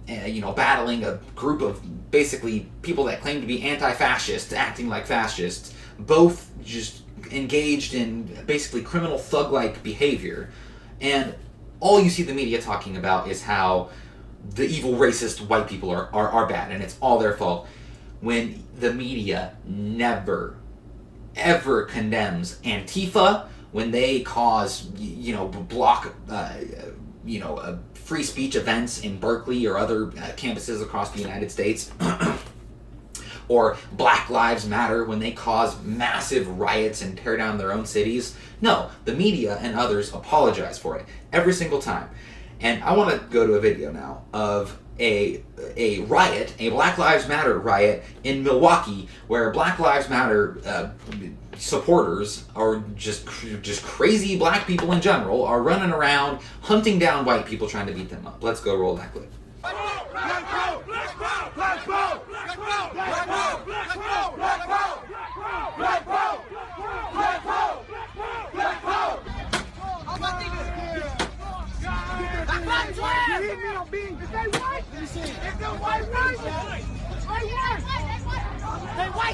battling a group of basically people that claim to be anti-fascists, acting like fascists, both just engaged in basically criminal thug-like behavior, and all you see the media talking about is how the evil racist white people are bad, and it's all their fault, when the media never, ever condemns Antifa when they cause, block, free speech events in Berkeley or other campuses across the United States, or Black Lives Matter when they cause massive riots and tear down their own cities. No, the media and others apologize for it every single time. And I want to go to a video now of a riot, a Black Lives Matter riot in Milwaukee, where Black Lives Matter supporters, or just crazy black people in general, are running around hunting down white people trying to beat them up. Let's go roll that clip.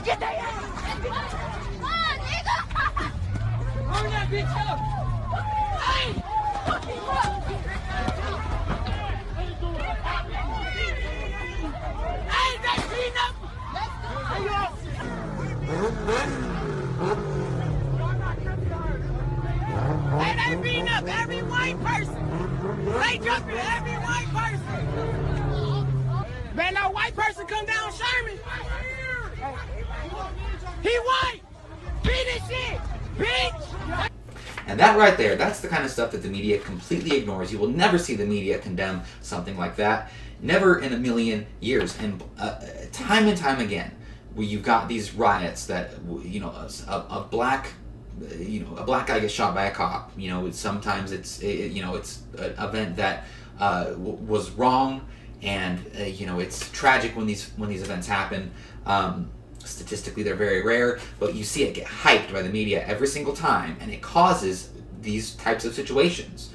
Get their ass! Come on, nigga! Burn that bitch up! Hey! Hey, they beating up! Hey, they beating up every white person! They jumping every white person! Man, that white person come down Sherman! He white! Beat his shit! Bitch!
And that right there, that's the kind of stuff that the media completely ignores. You will never see the media condemn something like that. Never in a million years. And time and time again, where you've got these riots that, a black guy gets shot by a cop. Sometimes it's an event that was wrong, and it's tragic when these events happen. Statistically, they're very rare, but you see it get hyped by the media every single time, and it causes these types of situations.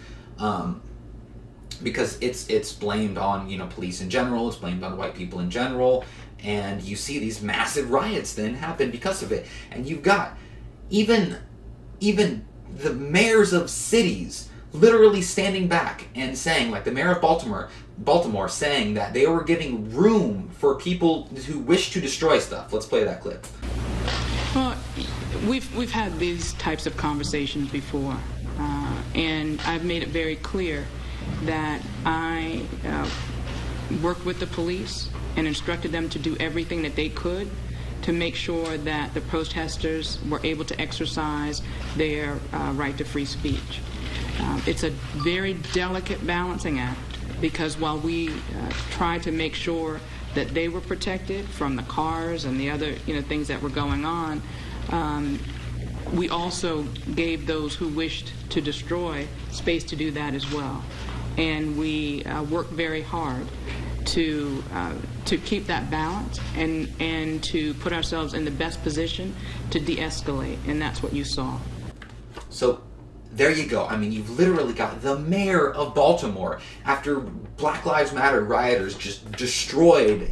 because it's blamed on, you know, police in general, it's blamed on white people in general, and you see these massive riots then happen because of it. And you've got even the mayors of cities literally standing back and saying, like the mayor of Baltimore saying that they were giving room for people who wish to destroy stuff. Let's play that clip.
Well, we've had these types of conversations before, and I've made it very clear that I worked with the police and instructed them to do everything that they could to make sure that the protesters were able to exercise their right to free speech. It's a very delicate balancing act, because while we tried to make sure that they were protected from the cars and the other, you know, things that were going on, we also gave those who wished to destroy space to do that as well. And we worked very hard to keep that balance and to put ourselves in the best position to de-escalate, and that's what you saw.
So there you go. I mean, you've literally got the mayor of Baltimore, after Black Lives Matter rioters just destroyed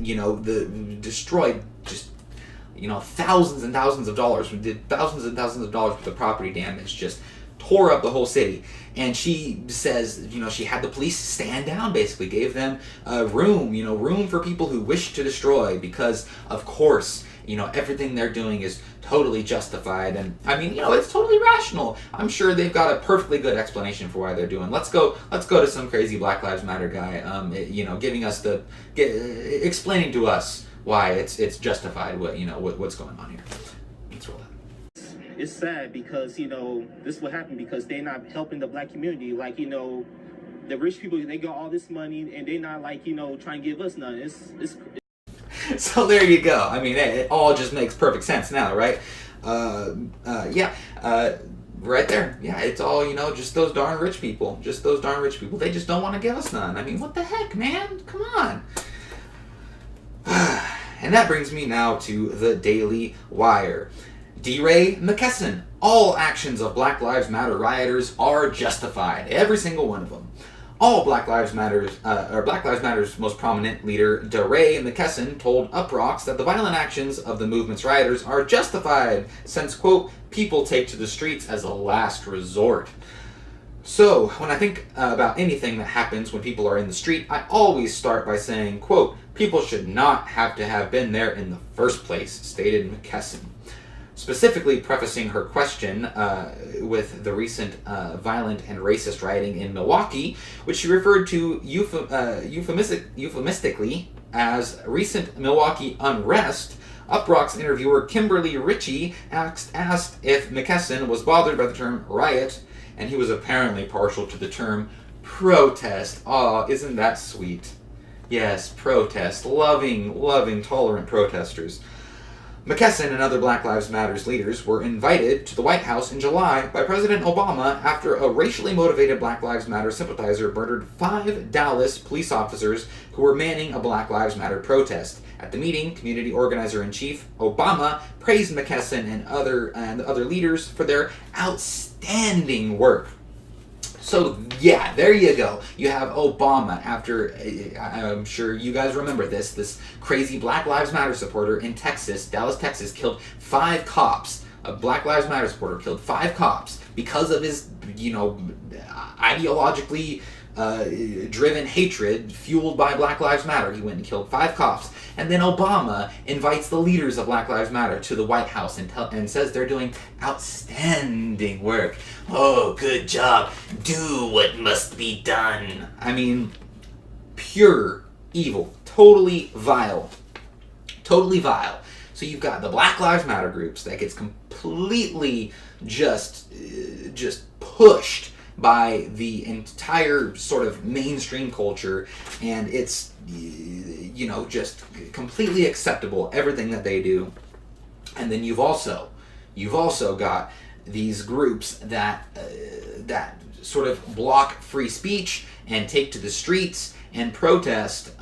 thousands and thousands of dollars, did thousands and thousands of dollars worth of property damage, just tore up the whole city. And she says, you know, she had the police stand down, basically gave them room for people who wish to destroy, because of course, you know, everything they're doing is totally justified. And I mean, you know, it's totally rational. I'm sure they've got a perfectly good explanation for why they're doing. Let's go to some crazy Black Lives Matter guy, giving us explaining to us why it's justified, what's going on here. Let's roll that.
It's sad because, you know, this is what happened because they're not helping the black community. Like, you know, the rich people, they got all this money and they're not, like, you know, trying to give us none. It's
So there you go. I mean, it all just makes perfect sense now, right? Right there. Yeah, it's all, you know, just those darn rich people. Just those darn rich people. They just don't want to give us none. I mean, what the heck, man? Come on. And that brings me now to the Daily Wire. DeRay McKesson. All actions of Black Lives Matter rioters are justified. Every single one of them. All Black Lives Matter's most prominent leader, DeRay McKesson, told Uproxx that the violent actions of the movement's rioters are justified, since, quote, people take to the streets as a last resort. So, when I think about anything that happens when people are in the street, I always start by saying, quote, people should not have to have been there in the first place, stated McKesson. Specifically prefacing her question with the recent violent and racist rioting in Milwaukee, which she referred to euphemistically as recent Milwaukee unrest, Uproxx interviewer Kimberly Ritchie asked if McKesson was bothered by the term riot, and he was apparently partial to the term protest. Aw, isn't that sweet? Yes, protest. Loving, tolerant protesters. McKesson and other Black Lives Matter leaders were invited to the White House in July by President Obama after a racially motivated Black Lives Matter sympathizer murdered 5 Dallas police officers who were manning a Black Lives Matter protest. At the meeting, community organizer-in-chief Obama praised McKesson and other leaders for their outstanding work. So, yeah, there you go. You have Obama after, I'm sure you guys remember this crazy Black Lives Matter supporter in Texas, Dallas, Texas, killed 5 cops. A Black Lives Matter supporter killed 5 cops because of his, ideologically driven hatred fueled by Black Lives Matter. He went and killed 5 cops. And then Obama invites the leaders of Black Lives Matter to the White House and says they're doing outstanding work. Oh, good job. Do what must be done. I mean, pure evil. Totally vile. Totally vile. So you've got the Black Lives Matter groups that gets completely just pushed by the entire sort of mainstream culture, and it's, just completely acceptable, everything that they do. And then you've also got these groups that sort of block free speech and take to the streets and protest,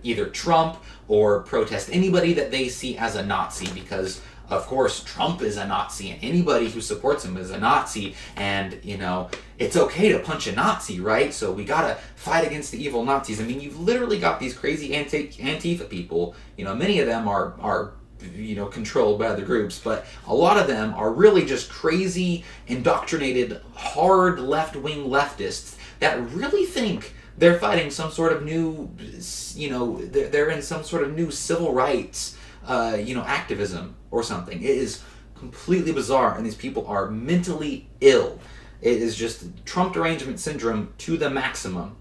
either Trump or protest anybody that they see as a Nazi, because of course, Trump is a Nazi, and anybody who supports him is a Nazi, and, you know, it's okay to punch a Nazi, right? So we gotta fight against the evil Nazis. I mean, you've literally got these crazy Antifa people, you know, many of them are you know, controlled by other groups, but a lot of them are really just crazy, indoctrinated, hard left-wing leftists that really think they're fighting some sort of new, you know, they're in some sort of new civil rights, you know, activism or something. It is completely bizarre, and these people are mentally ill. It is just Trump derangement syndrome to the maximum.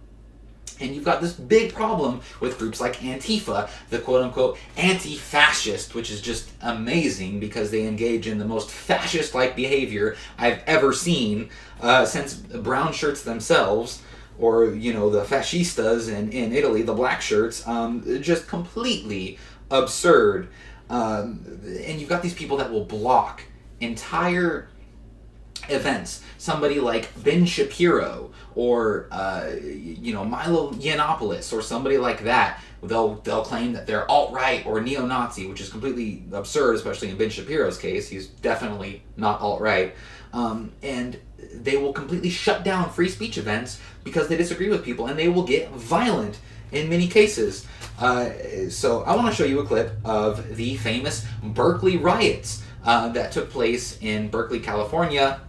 And you've got this big problem with groups like Antifa, the quote-unquote anti-fascist, which is just amazing because they engage in the most fascist-like behavior I've ever seen since brown shirts themselves, or, you know, the fascistas in Italy, the black shirts, just completely absurd. And you've got these people that will block entire events. Somebody like Ben Shapiro or you know, Milo Yiannopoulos or somebody like that, they'll claim that they're alt-right or neo-Nazi, which is completely absurd, especially in Ben Shapiro's case. He's definitely not alt-right. And they will completely shut down free speech events because they disagree with people, and they will get violent in many cases. So I want to show you a clip of the famous Berkeley riots that took place in Berkeley, California.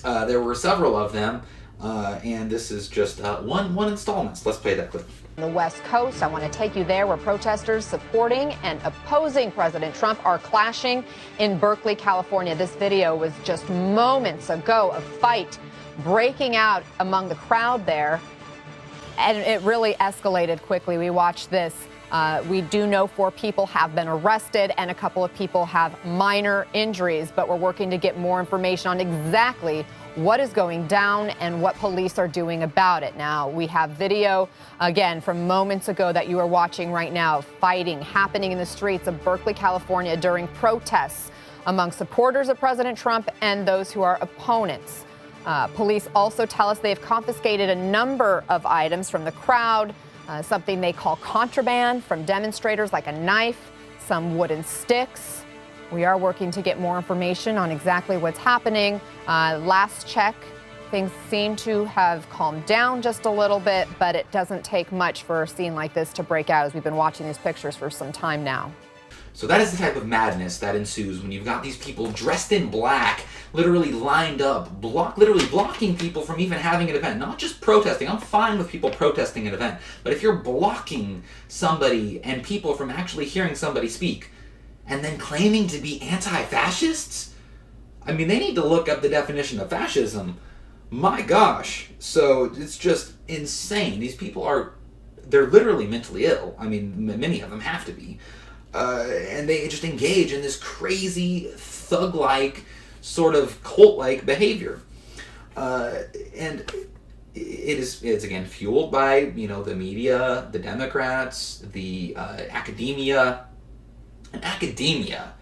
There were several of them, and this is just one installment. So let's play that clip.
On the West Coast, I want to take you there where protesters supporting and opposing President Trump are clashing in Berkeley, California. This video was just moments ago, a fight breaking out among the crowd there, and it really escalated quickly. We watched this. We do know 4 people have been arrested and a couple of people have minor injuries, but we're working to get more information on exactly what is going down and what police are doing about it. Now, we have video, again, from moments ago that you are watching right now, fighting happening in the streets of Berkeley, California during protests among supporters of President Trump and those who are opponents. Police also tell us they've confiscated a number of items from the crowd, something they call contraband from demonstrators, like a knife, some wooden sticks. We are working to get more information on exactly what's happening. Last check, things seem to have calmed down just a little bit, but it doesn't take much for a scene like this to break out, as we've been watching these pictures for some time now.
So that is the type of madness that ensues when you've got these people dressed in black, literally lined up, literally blocking people from even having an event, not just protesting. I'm fine with people protesting an event, but if you're blocking somebody and people from actually hearing somebody speak, and then claiming to be anti-fascists, I mean, they need to look up the definition of fascism. My gosh. So it's just insane. These people they're literally mentally ill. I mean, many of them have to be. And they just engage in this crazy, thug-like, sort of cult-like behavior. And it's again fueled by, you know, the media, the Democrats, the academia. And academia,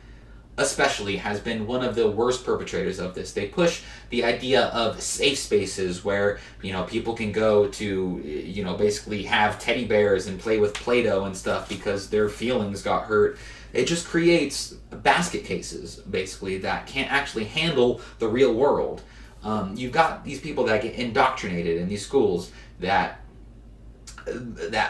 especially, has been one of the worst perpetrators of this. They push the idea of safe spaces where, you know, people can go to, you know, basically have teddy bears and play with Play-Doh and stuff because their feelings got hurt. It just creates basket cases, basically, that can't actually handle the real world. You've got these people that get indoctrinated in these schools that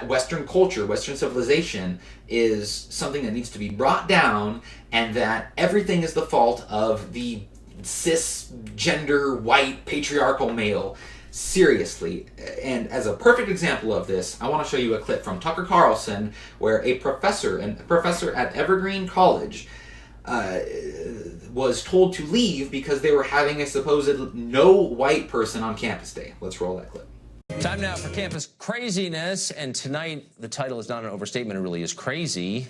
Western culture, Western civilization is something that needs to be brought down, and that everything is the fault of the cisgender, white, patriarchal male. Seriously. And as a perfect example of this, I want to show you a clip from Tucker Carlson where a professor at Evergreen College was told to leave because they were having a supposed no white person on campus day. Let's roll that clip.
Time now for campus craziness, and tonight the title is not an overstatement, it really is crazy.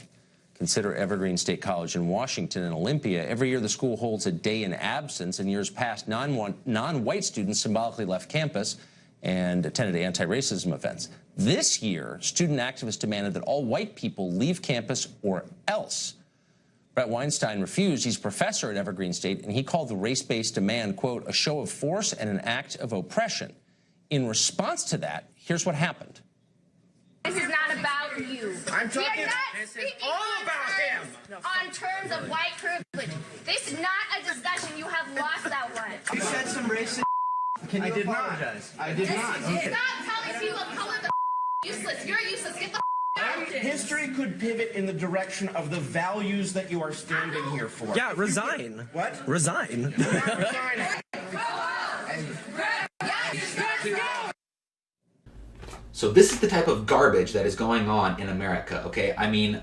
Consider Evergreen State College in Washington and Olympia. Every year the school holds a day in absence. In years past, non-white students symbolically left campus and attended anti-racism events. This year, student activists demanded that all white people leave campus or else. Brett Weinstein refused. He's a professor at Evergreen State, and he called the race-based demand, quote, a show of force and an act of oppression. In response to that, here's what happened.
This is not about about you.
I'm talking.
We are not
This is
speaking
all
on
about him.
terms- On terms of white privilege. This is not a discussion. You have lost that one.
You said some racist. Can you apologize? I did not.
Stop telling people of color the useless. You're useless. Get the out.
History could pivot in the direction of the values that you are standing here for.
Yeah, resign.
What?
Resign.
So this is the type of garbage that is going on in America, okay? I mean,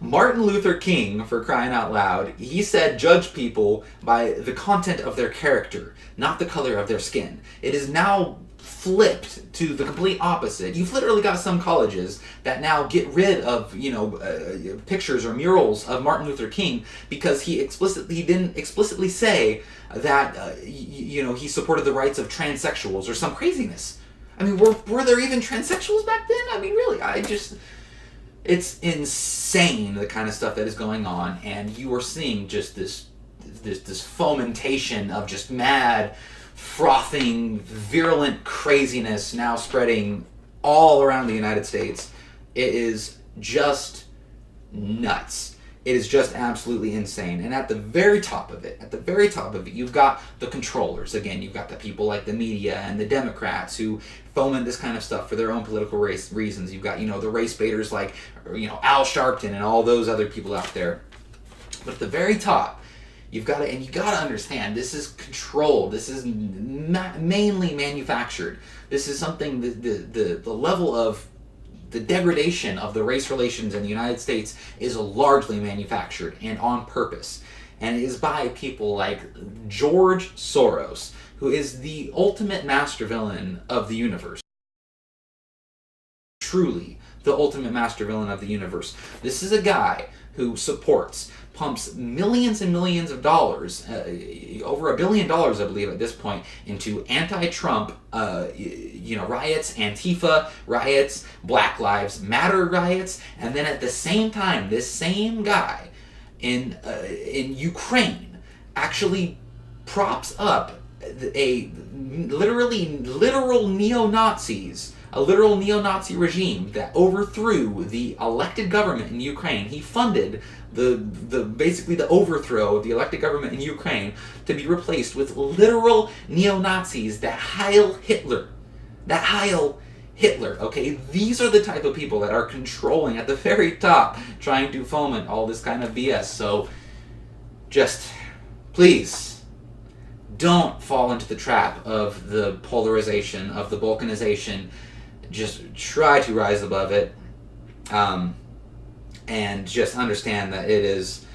Martin Luther King, for crying out loud, he said judge people by the content of their character, not the color of their skin. It is now flipped to the complete opposite. You've literally got some colleges that now get rid of, pictures or murals of Martin Luther King because he didn't explicitly say that, he supported the rights of transsexuals or some craziness. I mean, were there even transsexuals back then? I mean, really, it's insane the kind of stuff that is going on, and you are seeing just this fomentation of just mad, frothing, virulent craziness now spreading all around the United States. It is just nuts. It is just absolutely insane. And at the very top of it, you've got the controllers. Again, you've got the people like the media and the Democrats who foment this kind of stuff for their own political reasons. You've got, the race baiters like, Al Sharpton and all those other people out there. But at the very top, you got to understand, this is controlled. This is mainly manufactured. This is something, the level of the degradation of the race relations in the United States is largely manufactured and on purpose. And it is by people like George Soros, who is the ultimate master villain of the universe. Truly, the ultimate master villain of the universe. This is a guy who pumps millions and millions of dollars, over $1 billion, I believe, at this point, into anti-Trump, riots, Antifa riots, Black Lives Matter riots, and then at the same time, this same guy in Ukraine actually props up literal neo-Nazis. A literal neo-Nazi regime that overthrew the elected government in Ukraine. He funded basically the overthrow of the elected government in Ukraine to be replaced with literal neo-Nazis that Heil Hitler. Okay? These are the type of people that are controlling at the very top, trying to foment all this kind of BS. So, just, please, don't fall into the trap of the polarization, of the balkanization. Just try to rise above it, and just understand that it is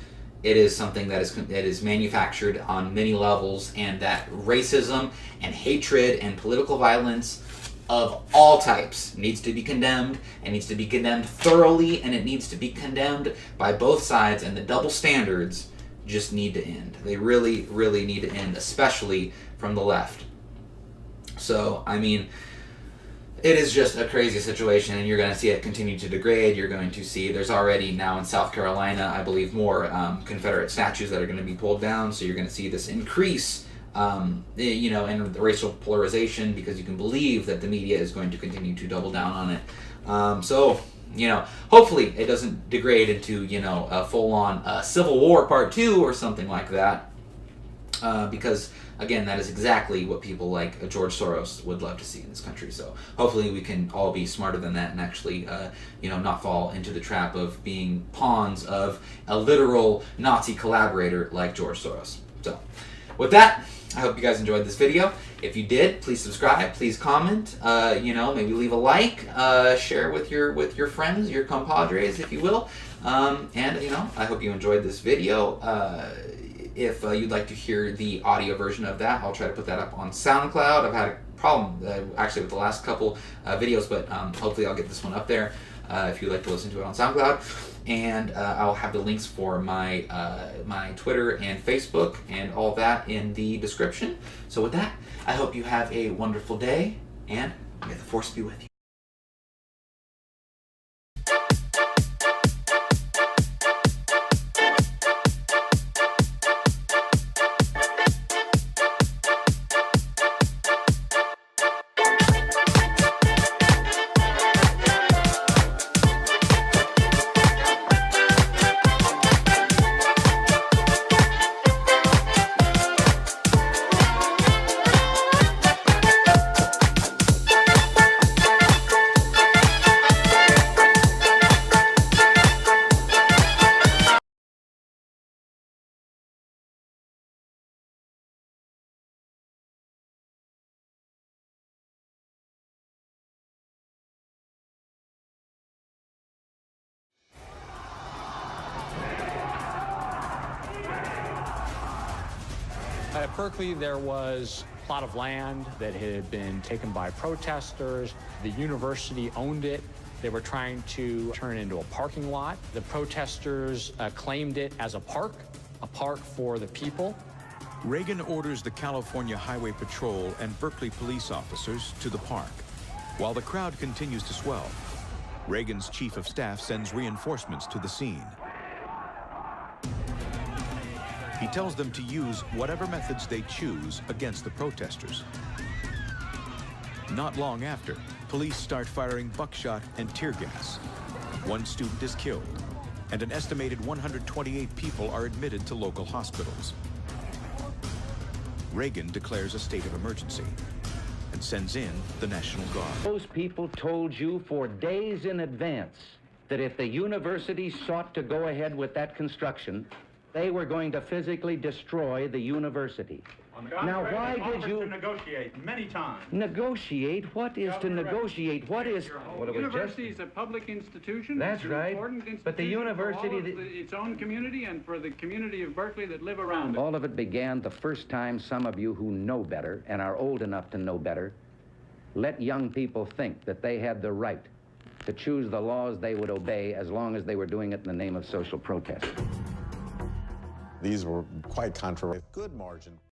something that is manufactured on many levels, and that racism and hatred and political violence of all types needs to be condemned, and needs to be condemned thoroughly, and it needs to be condemned by both sides, and the double standards just need to end. They really, really need to end, especially from the left. So, I mean, it is just a crazy situation, and you're going to see it continue to degrade. You're going to see there's already now in South Carolina, I believe, more Confederate statues that are going to be pulled down. So you're going to see this increase, in the racial polarization, because you can believe that the media is going to continue to double down on it. Hopefully it doesn't degrade into, a full-on Civil War Part 2 or something like that, because again, that is exactly what people like George Soros would love to see in this country. So hopefully we can all be smarter than that and actually, not fall into the trap of being pawns of a literal Nazi collaborator like George Soros. So with that, I hope you guys enjoyed this video. If you did, please subscribe, please comment, maybe leave a like, share with your friends, your compadres, if you will. I hope you enjoyed this video. If you'd like to hear the audio version of that, I'll try to put that up on SoundCloud. I've had a problem actually with the last couple videos, but hopefully I'll get this one up there if you'd like to listen to it on SoundCloud. And I'll have the links for my my Twitter and Facebook and all that in the description. So with that, I hope you have a wonderful day, and may the force be with you.
At Berkeley, there was a plot of land that had been taken by protesters. The university owned it. They were trying to turn it into a parking lot. The protesters claimed it as a park for the people.
Reagan orders the California Highway Patrol and Berkeley police officers to the park. While the crowd continues to swell, Reagan's chief of staff sends reinforcements to the scene. He tells them to use whatever methods they choose against the protesters. Not long after, police start firing buckshot and tear gas. One student is killed, and an estimated 128 people are admitted to local hospitals. Reagan declares a state of emergency and sends in the National Guard.
Those people told you for days in advance that if the university sought to go ahead with that construction, they were going to physically destroy the university. Now, why did you
negotiate many times?
Negotiate? What is to negotiate? What is?
Well, the university is a public institution.
That's
it's
right.
An important institution
but the university,
for all of its own community and for the community of Berkeley that live around it.
All of it began the first time some of you who know better and are old enough to know better let young people think that they had the right to choose the laws they would obey as long as they were doing it in the name of social protest.
These were quite controversial. Good margin.